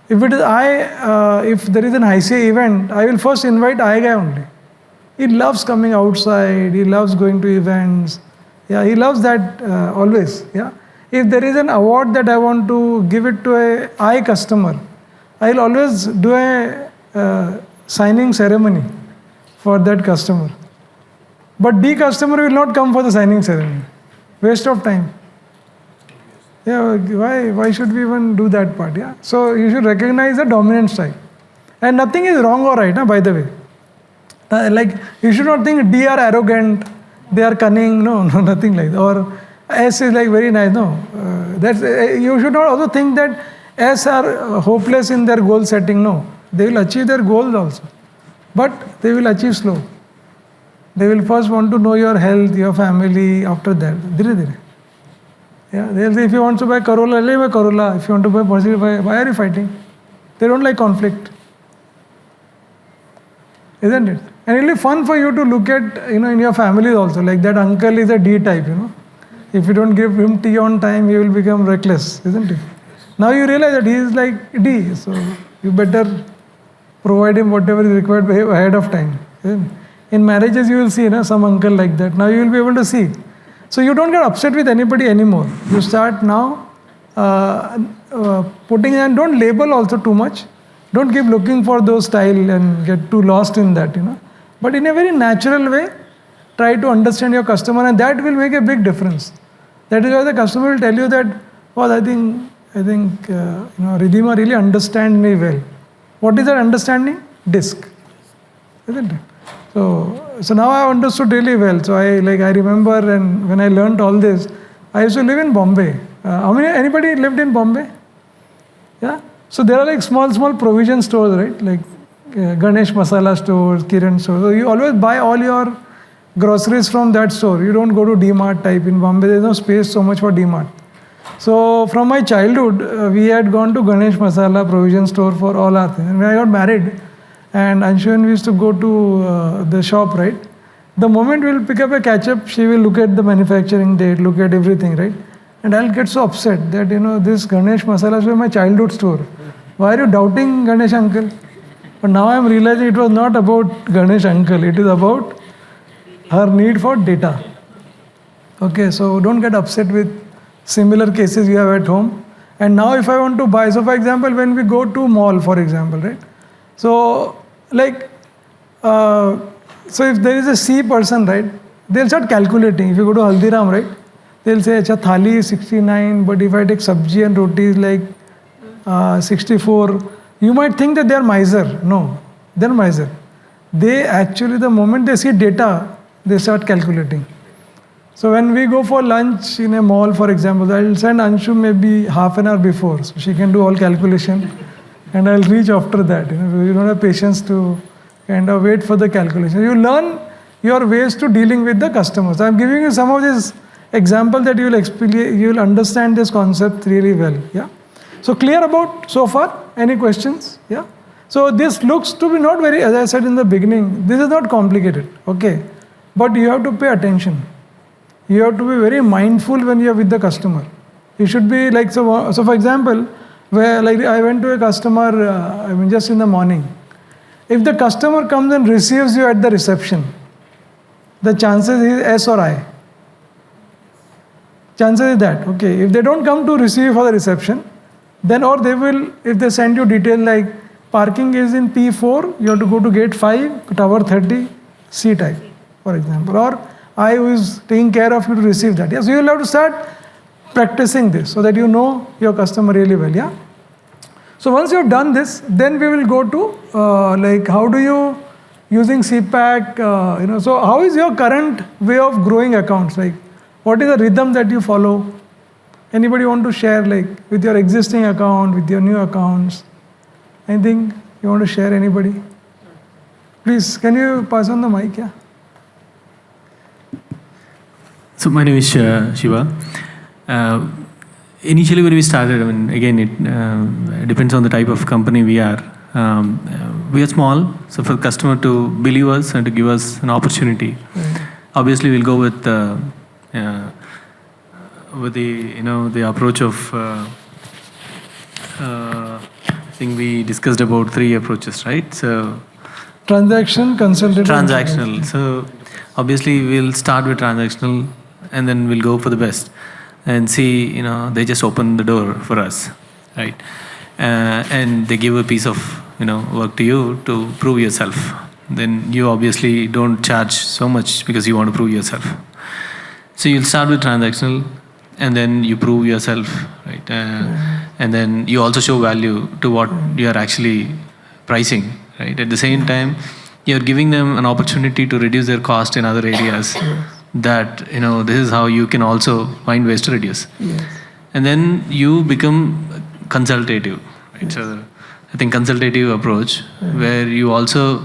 If it is if there is an ICA event, I will first invite I guy only. He loves coming outside, he loves going to events. Yeah, he loves that always. Yeah. If there is an award that I want to give it to a I customer, I'll always do a signing ceremony for that customer. But D customer will not come for the signing ceremony. Waste of time. Yeah, why should we even do that part? Yeah. So you should recognize the dominant style. And nothing is wrong or right, by the way. Like you should not think D are arrogant, they are cunning. No, nothing like that. Or S is like very nice. No, you should not also think that S are hopeless in their goal setting. No, they will achieve their goals also, but they will achieve slow. They will first want to know your health, your family. After that, dhire dhire. Yeah, they'll say if you want to buy Corolla, buy Corolla. If you want to buy Mercedes, why are you fighting? They don't like conflict, isn't it? And it'll be fun for you to look at, in your families also. Like that uncle is a D type, If you don't give him tea on time, he will become reckless, isn't it? Now you realize that he is like D, so you better provide him whatever is required by him ahead of time. In marriages, you will see some uncle like that. Now you will be able to see. So you don't get upset with anybody anymore. You start now putting, and don't label also too much. Don't keep looking for those style and get too lost in that, But in a very natural way, try to understand your customer, and that will make a big difference. That is why the customer will tell you that, well, I think Ridhima really understands me well. What is that understanding? DISC, isn't it? So now I understood really well. So I remember, and when I learned all this, I used to live in Bombay. Anybody lived in Bombay? Yeah. So there are like small provision stores, right? Like Ganesh masala stores, Kiran stores. So you always buy all your groceries from that store. You don't go to D-Mart type in Bombay. There's no space so much for D-Mart. So from my childhood, we had gone to Ganesh masala provision store for all our things. And when I got married, and Anshu and we used to go to the shop, right? The moment we'll pick up a ketchup, she will look at the manufacturing date, look at everything, right? And I'll get so upset that, this Ganesh masala was my childhood store. Why are you doubting Ganesh uncle? But now I'm realizing it was not about Ganesh uncle. It is about her need for data. Okay, so don't get upset with similar cases you have at home. And now if I want to buy, so for example, when we go to mall, for example, right? So so if there is a C person, right, they'll start calculating. If you go to Haldiram, right, they'll say, acha, thali is 69, but if I take sabji and roti is like 64, you might think that they are miser. No, they're miser. They actually, the moment they see data, they start calculating. So when we go for lunch in a mall, for example, I'll send Anshu maybe half an hour before, so she can do all calculation, and I'll reach after that. You don't have patience to kind of wait for the calculation. You learn your ways to dealing with the customers. I'm giving you some of these examples that you will understand this concept really well. Yeah. So clear about so far? Any questions? Yeah. So this looks to be not very, as I said in the beginning, this is not complicated. Okay. But you have to pay attention. You have to be very mindful when you are with the customer. You should be like, so for example, where like I went to a customer, just in the morning. If the customer comes and receives you at the reception, the chances is S or I. Chances is that, okay, if they don't come to receive you for the reception, then or they will, if they send you detail like parking is in P4, you have to go to gate 5, tower 30, C type, for example. Or I who is taking care of you to receive that. Yeah, so you will have to start practicing this so that you know your customer really well. Yeah. So once you have done this, then we will go to like how do you using CPAC, so how is your current way of growing accounts? Like what is the rhythm that you follow? Anybody want to share, like, with your existing account, with your new accounts? Anything you want to share, anybody? Please, can you pass on the mic, yeah? So my name is Shiva. Initially when we started, I mean, again, it depends on the type of company we are. We are small, so for the customer to believe us and to give us an opportunity, obviously we'll go with the the approach of I think we discussed about 3 approaches, right? So Transaction, consultative. transactional. So obviously we'll start with transactional and then we'll go for the best and see, they just open the door for us, right? And they give a piece of, work to you to prove yourself. Then you obviously don't charge so much because you want to prove yourself. So you'll start with transactional and then you prove yourself, right? And then you also show value to what you are actually pricing, right? At the same time, you're giving them an opportunity to reduce their cost in other areas. That, this is how you can also find ways to reduce. Yes. And then you become consultative, right? Yes. So I think consultative approach, where you also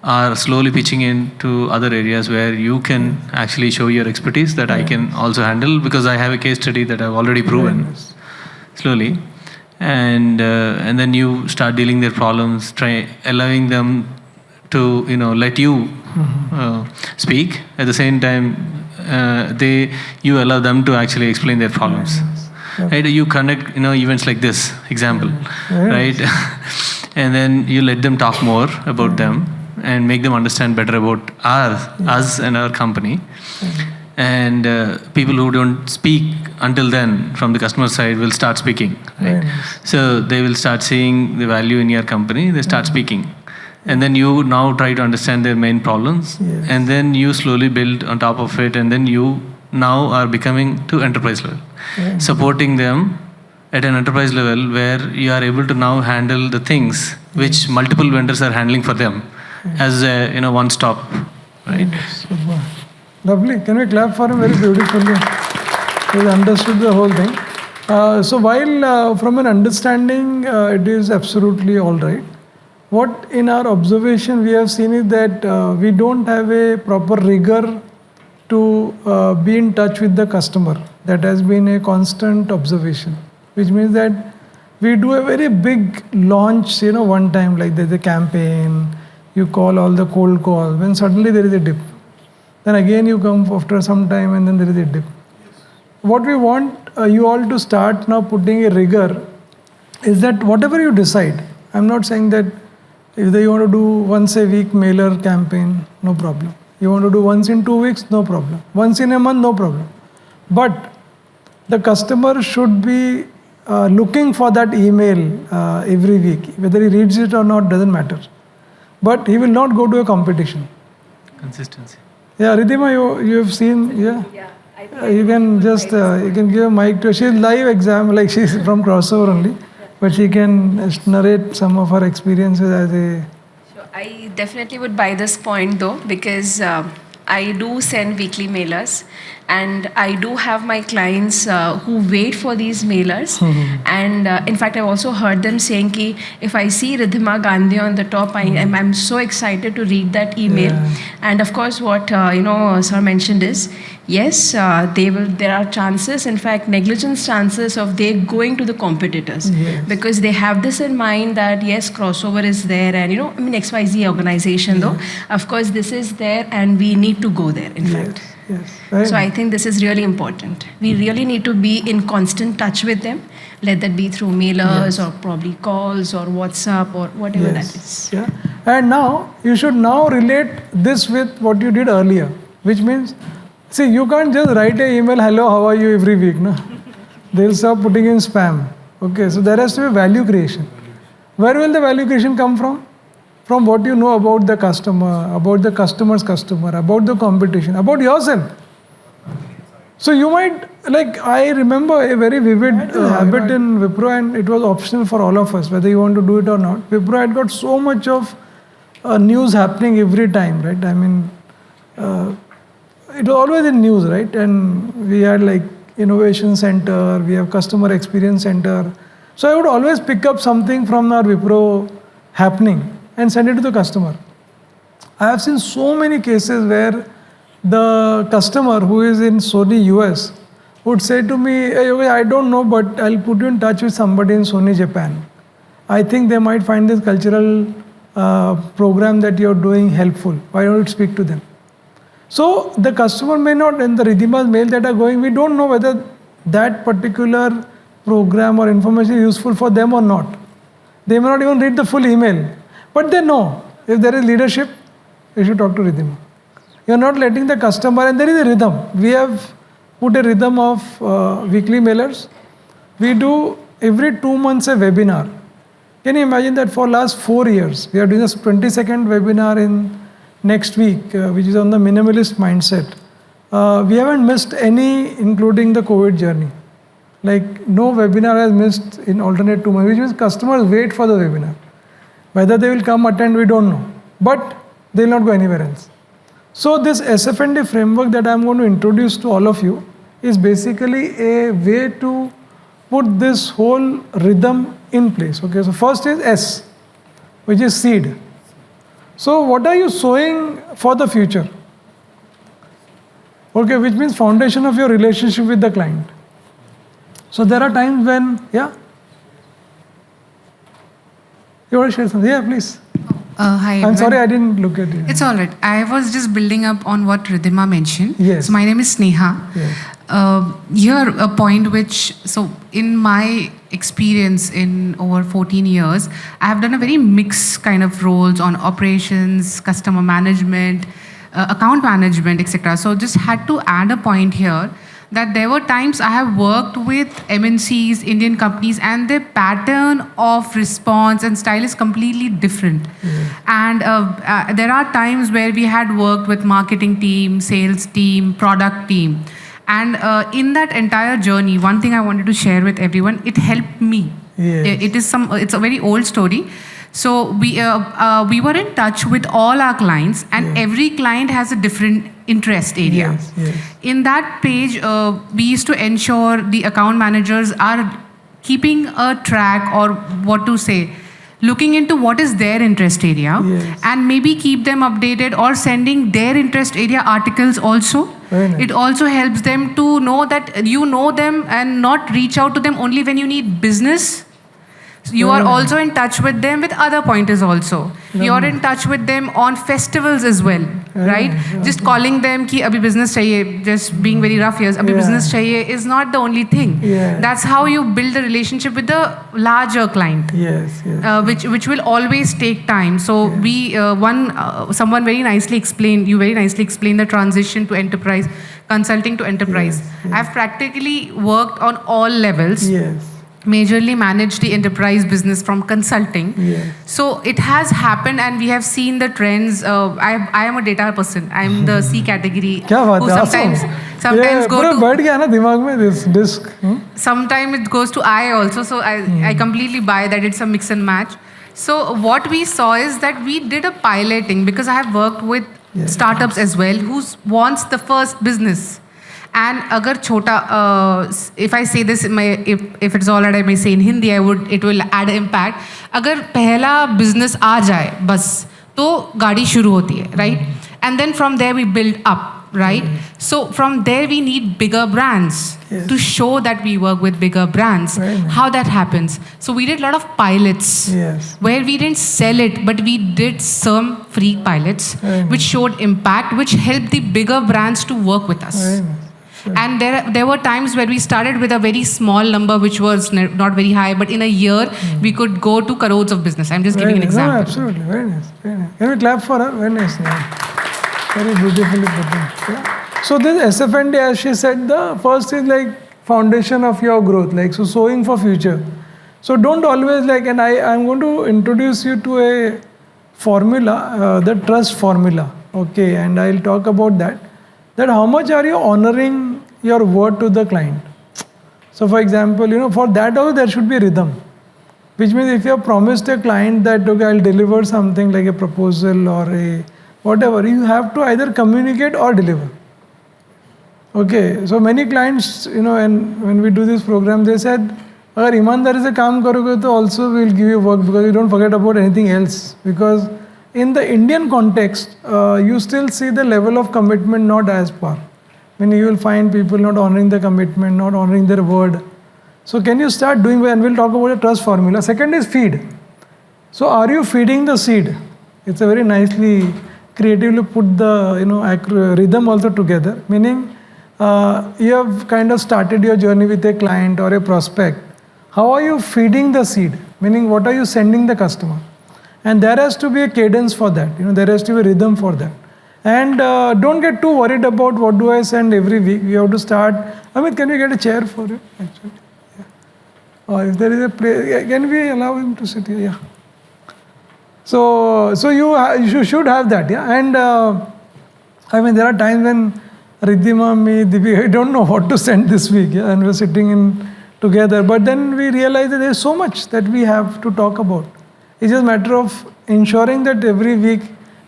are slowly pitching into other areas where you can actually show your expertise that I can also handle because I have a case study that I've already proven slowly. And then you start dealing their problems, allowing them to let you speak. At the same time, you allow them to actually explain their problems. Right? You conduct events like this example, right? And then you let them talk more about them and make them understand better about us and our company. And people who don't speak until then from the customer side will start speaking, right? So they will start seeing the value in your company, they start speaking. And then you now try to understand their main problems, and then you slowly build on top of it, and then you now are becoming to enterprise level, supporting them at an enterprise level where you are able to now handle the things which multiple vendors are handling for them as a one stop, right? Super. Lovely. Can we clap for him very beautifully? He understood the whole thing. So while from an understanding, it is absolutely all right. What in our observation we have seen is that we don't have a proper rigor to be in touch with the customer. That has been a constant observation, which means that we do a very big launch, one time, like there's a campaign, you call all the cold calls, when suddenly there is a dip. Then again you come after some time and then there is a dip. What we want you all to start now putting a rigor is that whatever you decide, I'm not saying that if you want to do once a week mailer campaign, no problem. You want to do once in 2 weeks, no problem. Once in a month, no problem. But the customer should be looking for that email every week. Whether he reads it or not doesn't matter. But he will not go to a competition. Consistency. Yeah, Ridhima, you have seen, yeah? You can just, you can give a mic to her. She's live exam, like she's from Crossover only. But she can narrate some of her experiences as a... Sure. I definitely would buy this point though, because I do send weekly mailers and I do have my clients who wait for these mailers. And in fact, I've also heard them saying ki if I see Ridhima Gandhi on the top, I'm so excited to read that email. And of course, what sir mentioned is, yes, there are chances, in fact, negligence chances of they going to the competitors because they have this in mind that yes, Crossover is there and XYZ organization though, of course this is there and we need to go there in fact. Right. So I think this is really important. We really need to be in constant touch with them, let that be through mailers or probably calls or WhatsApp or whatever that is. Yeah. And now, you should now relate this with what you did earlier, which means, see, you can't just write an email, hello, how are you every week, no? They'll start putting in spam. Okay, so there has to be value creation. Where will the value creation come from? From what you know about the customer, about the customer's customer, about the competition, about yourself. So you might, like, I remember a very vivid habit in Wipro, and it was optional for all of us, whether you want to do it or not. Wipro had got so much of news happening every time, right? I mean, it was always in news, right? And we had like innovation center, we have customer experience center. So I would always pick up something from our Wipro happening and send it to the customer. I have seen so many cases where the customer who is in Sony US would say to me, hey, okay, I don't know, but I'll put you in touch with somebody in Sony Japan. I think they might find this cultural program that you're doing helpful. Why don't you speak to them? So the customer may not, in the Ridhima's mail that are going, we don't know whether that particular program or information is useful for them or not. They may not even read the full email, but they know if there is leadership, you should talk to Ridhima. You're not letting the customer, and there is a rhythm. We have put a rhythm of weekly mailers. We do every 2 months a webinar. Can you imagine that for last 4 years, we are doing a 20-second webinar in next week, which is on the minimalist mindset. We haven't missed any, including the COVID journey. Like no webinar has missed in alternate 2 months, which means customers wait for the webinar. Whether they will come attend, we don't know. But they will not go anywhere else. So this SFND framework that I am going to introduce to all of you is basically a way to put this whole rhythm in place. Okay, so first is S, which is seed. So what are you sowing for the future? Okay, which means foundation of your relationship with the client. So there are times when, yeah? You want to share something? Yeah, please. Hi. I'm sorry I didn't look at you. It's all right. I was just building up on what Ridhima mentioned. Yes. So my name is Sneha. Yes. Here, a point which, so in my experience in over 14 years, I have done a very mixed kind of roles on operations, customer management, account management, etc. So just had to add a point here that there were times I have worked with MNCs, Indian companies, and their pattern of response and style is completely different. And there are times where we had worked with marketing team, sales team, product team. And in that entire journey, one thing I wanted to share with everyone, it helped me. Yes. It's a very old story. So we were in touch with all our clients, and every client has a different interest area. Yes, yes. In that page, we used to ensure the account managers are keeping a track, or what to say, looking into what is their interest area, and maybe keep them updated or sending their interest area articles also. Very nice. It also helps them to know that you know them and not reach out to them only when you need business. You are also in touch with them with other pointers also. You're in touch with them on festivals as well, right? Just calling them ki abhi business chahiye, just being very rough here, abhi business chahiye is not the only thing. That's how you build a relationship with the larger client. Which will always take time. So someone very nicely explained, you very nicely explained the transition to enterprise, consulting to enterprise. I've practically worked on all levels. Majorly managed the enterprise business from consulting. So it has happened, and we have seen the trends. I am a data person. I'm the C category. Who sometimes go to this disc. Sometimes it goes to I also. So I completely buy that it's a mix and match. So what we saw is that we did a piloting, because I have worked with startups as well who wants the first business. And agar chota, if I say this, if it's all right, I may say in Hindi, it will add impact. Agar pehla business aa jaye, bas, to gaadi shuru hoti hai, right? And then from there we build up, right? So from there we need bigger brands to show that we work with bigger brands. How that happens? So we did a lot of pilots where we didn't sell it, but we did some free pilots which showed impact, which helped the bigger brands to work with us. And there were times where we started with a very small number, which was not very high, but in a year, we could go to crores of business. I'm just giving an example. No, absolutely. Very nice. Very nice. Can we clap for her? Very nice. Very beautifully put. So this SFND, as she said, the first is like foundation of your growth, like so sowing for future. So don't always like, and I'm going to introduce you to a formula, the trust formula. Okay, and I'll talk about that. That how much are you honoring your word to the client? So for example, for that also there should be rhythm. Which means if you have promised a client that, okay, I'll deliver something like a proposal or a whatever, you have to either communicate or deliver. Okay, so many clients, and when we do this program, they said, अगर ईमानदारी से काम करोगे तो also we'll give you work because you don't forget about anything else. Because in the Indian context, you still see the level of commitment not as par. Meaning you will find people not honoring the commitment, not honoring their word. So can you start doing well? And we'll talk about the trust formula. Second is feed. So are you feeding the seed? It's a very nicely, creatively put the rhythm also together. Meaning you have kind of started your journey with a client or a prospect. How are you feeding the seed? Meaning what are you sending the customer? And there has to be a cadence for that. There has to be a rhythm for that. And don't get too worried about what do I send every week. You have to start. Amit, can we get a chair for you? Actually, yeah. Or if there is a place, can we allow him to sit here? Yeah. So you should have that, yeah. And there are times when Riddhima, me, Divya, I don't know what to send this week, yeah, and we're sitting in together. But then we realize that there's so much that we have to talk about. It's just a matter of ensuring that every week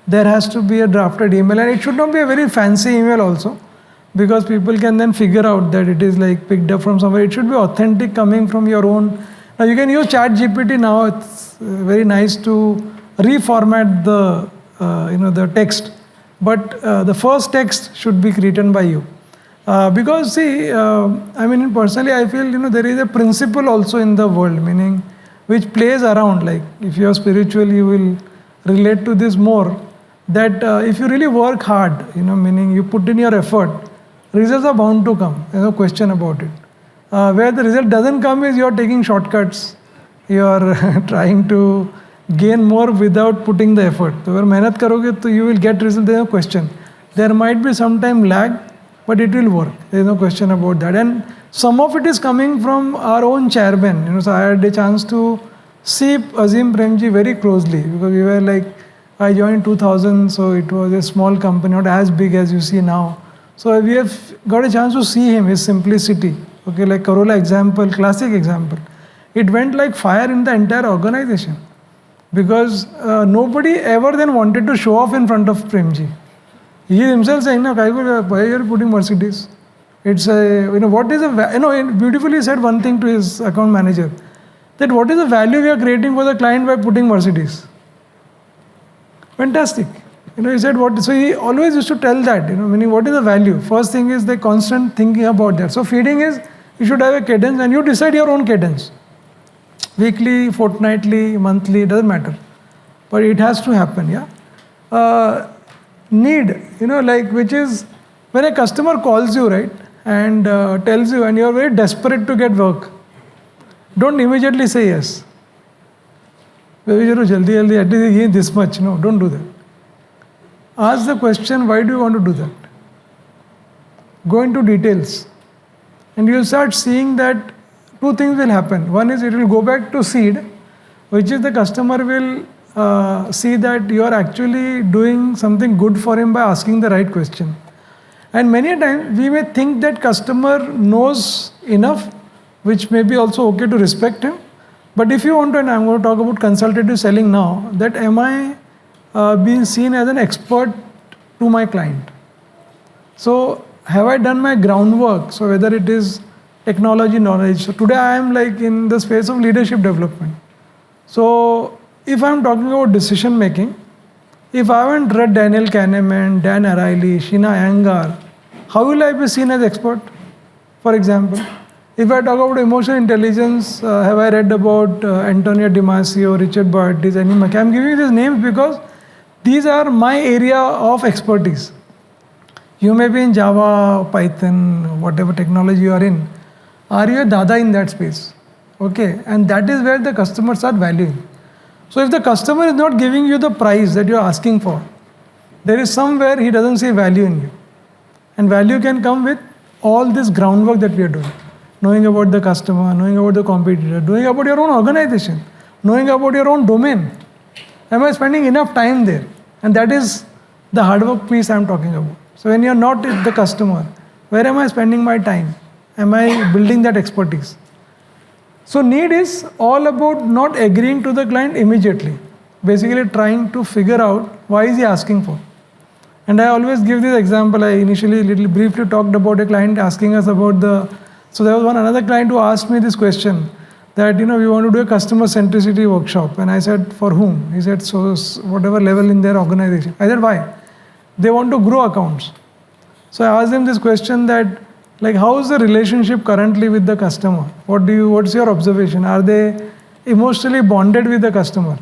there has to be a drafted email, and it should not be a very fancy email also, because people can then figure out that it is like picked up from somewhere. It should be authentic, coming from your own. Now you can use ChatGPT now. It's very nice to reformat the text, but the first text should be written by you, because see, personally I feel there is a principle also in the world, meaning which plays around. Like if you are spiritual, you will relate to this more. That if you really work hard, meaning you put in your effort, results are bound to come. There's no question about it. Where the result doesn't come is you are taking shortcuts. You are trying to gain more without putting the effort. So, if you मेहनत करोगे तो you will get result. There is no question. There might be some time lag, but it will work. There is no question about that. And some of it is coming from our own chairman. So I had a chance to see Azim Premji very closely, because we were like, I joined 2000, so it was a small company, not as big as you see now. So we have got a chance to see him, his simplicity. Okay, like Corolla example, classic example. It went like fire in the entire organization, because nobody ever then wanted to show off in front of Premji. He himself saying, "No, why are you putting Mercedes?" It's a, what is a, beautifully said one thing to his account manager, that what is the value we are creating for the client by putting Mercedes? Fantastic. He said what, so he always used to tell that, meaning what is the value? First thing is the constant thinking about that. So feeding is, you should have a cadence, and you decide your own cadence. Weekly, fortnightly, monthly, doesn't matter. But it has to happen, yeah. Need, which is when a customer calls you, right, and tells you, and you're very desperate to get work, don't immediately say yes. Jaldi, at least this much. No, don't do that. Ask the question, why do you want to do that? Go into details. And you'll start seeing that two things will happen. One is it will go back to seed, which is the customer will see that you are actually doing something good for him by asking the right question. And many a time we may think that customer knows enough, which may be also okay to respect him. But if you want to, and I'm going to talk about consultative selling now, that am I being seen as an expert to my client? So have I done my groundwork? So whether it is technology knowledge. So today I am like in the space of leadership development. So if I'm talking about decision making, if I haven't read Daniel Kahneman, Dan Ariely, Sheena Iyengar, how will I be seen as expert? For example, if I talk about emotional intelligence, have I read about Antonio Damasio, Richard Burtis, Annie McKay? I'm giving you these names because these are my area of expertise. You may be in Java, Python, whatever technology you are in. Are you a dada in that space? Okay, and that is where the customers are valuing. So if the customer is not giving you the price that you are asking for, there is somewhere he doesn't see value in you. And value can come with all this groundwork that we are doing. Knowing about the customer, knowing about the competitor, knowing about your own organization, knowing about your own domain. Am I spending enough time there? And that is the hard work piece I'm talking about. So when you're not the customer, where am I spending my time? Am I building that expertise? So need is all about not agreeing to the client immediately. Basically trying to figure out why is he asking for. And I always give this example. I initially little briefly talked about a client asking us about so there was another client who asked me this question that, we want to do a customer centricity workshop. And I said, for whom? He said, so whatever level in their organization. I said, why? They want to grow accounts. So I asked them this question that, like, how is the relationship currently with the customer? What's your observation? Are they emotionally bonded with the customer?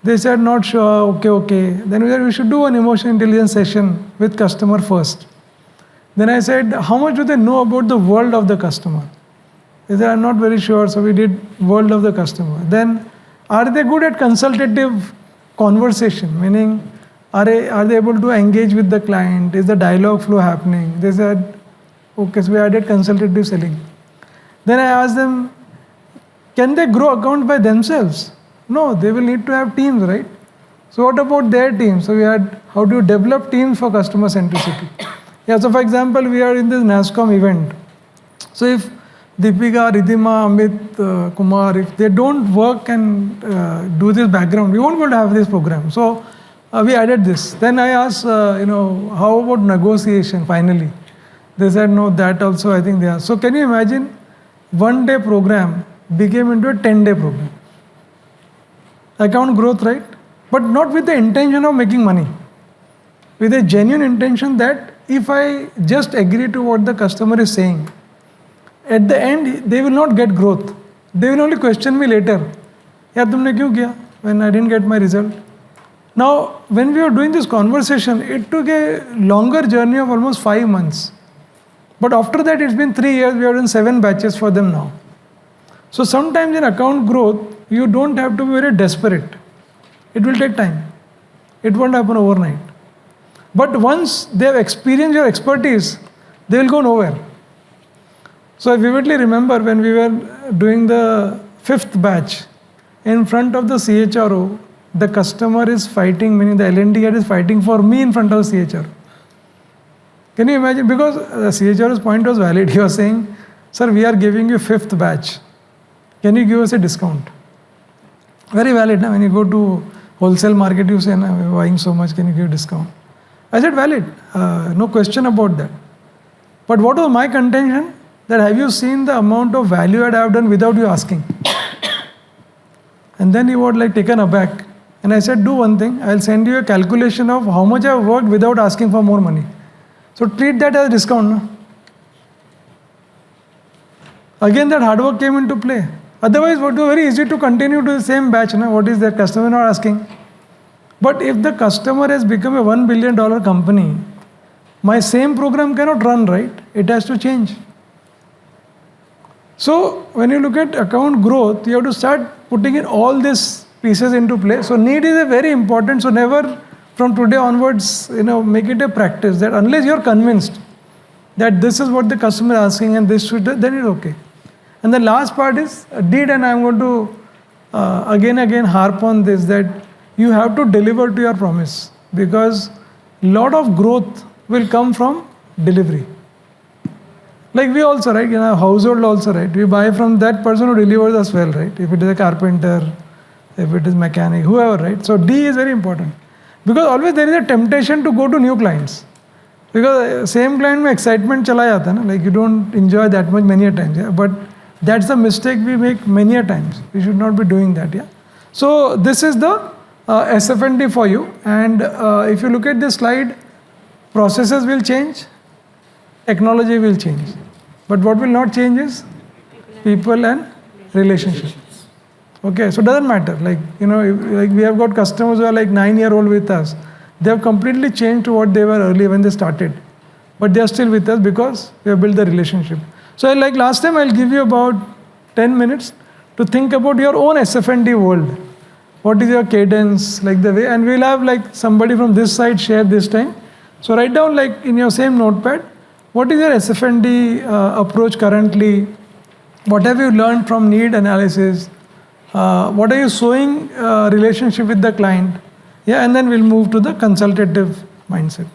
They said, not sure, okay. Then we said, we should do an emotional intelligence session with customer first. Then I said, how much do they know about the world of the customer? They said, I'm not very sure, so we did world of the customer. Then, are they good at consultative conversation? Meaning, are they able to engage with the client? Is the dialogue flow happening? They said, okay, so we added consultative selling. Then I asked them, can they grow accounts by themselves? No, they will need to have teams, right? So what about their teams? So we had, how do you develop teams for customer centricity? Yeah, so for example, we are in this Nasscom event. So if Deepika, Ridhima, Amit, Kumar, if they don't work and do this background, we won't be able to have this program. So we added this. Then I asked, how about negotiation finally? They said, no, that also I think they are. So can you imagine, 1-day program became into a 10-day program. Account growth, right? But not with the intention of making money. With a genuine intention that if I just agree to what the customer is saying, at the end, they will not get growth. They will only question me later. Yaar, tumne kyun kiya? When I didn't get my result. Now, when we were doing this conversation, it took a longer journey of almost 5 months. But after that, it's been 3 years, we have done 7 batches for them now. So sometimes in account growth, you don't have to be very desperate. It will take time. It won't happen overnight. But once they have experienced your expertise, they will go nowhere. So I vividly remember when we were doing the 5th batch, in front of the CHRO, the customer is fighting, meaning the L&D head is fighting for me in front of the CHRO. Can you imagine? Because the CHRO's point was valid. He was saying, sir, we are giving you 5th batch. Can you give us a discount? Very valid. When you go to wholesale market, you say, we're buying so much, can you give a discount? I said, valid. No question about that. But what was my contention? That have you seen the amount of value add I have done without you asking? And then he was like taken aback. And I said, do one thing. I'll send you a calculation of how much I have worked without asking for more money. So treat that as a discount. No? Again, that hard work came into play. Otherwise, it was very easy to continue to the same batch. No? What is that customer not asking? But if the customer has become a $1 billion company, my same program cannot run, right? It has to change. So when you look at account growth, you have to start putting in all these pieces into play. So need is a very important. So never from today onwards, make it a practice that unless you're convinced that this is what the customer is asking and this should, then it's okay. And the last part is did, and I'm going to again harp on this, that you have to deliver to your promise, because a lot of growth will come from delivery. Like we also, right, in our household also, right, we buy from that person who delivers us well, right? If it is a carpenter, if it is mechanic, whoever, right? So D is very important. Because always there is a temptation to go to new clients. Because same client mein excitement chala jata na, like you don't enjoy that much many a times, yeah? But that's the mistake we make many a times. We should not be doing that, yeah? So this is the SFND for you. And if you look at this slide, processes will change, technology will change. But what will not change is people and relationships. Okay, so it doesn't matter. Like, like we have got customers who are like 9-year-old with us. They have completely changed to what they were earlier when they started. But they are still with us because we have built the relationship. So like last time, I'll give you about 10 minutes to think about your own SFND world. What is your cadence, like the way, and we'll have like somebody from this side share this time. So write down like in your same notepad, what is your SFND approach currently? What have you learned from need analysis? What are you showing relationship with the client? Yeah, and then we'll move to the consultative mindset.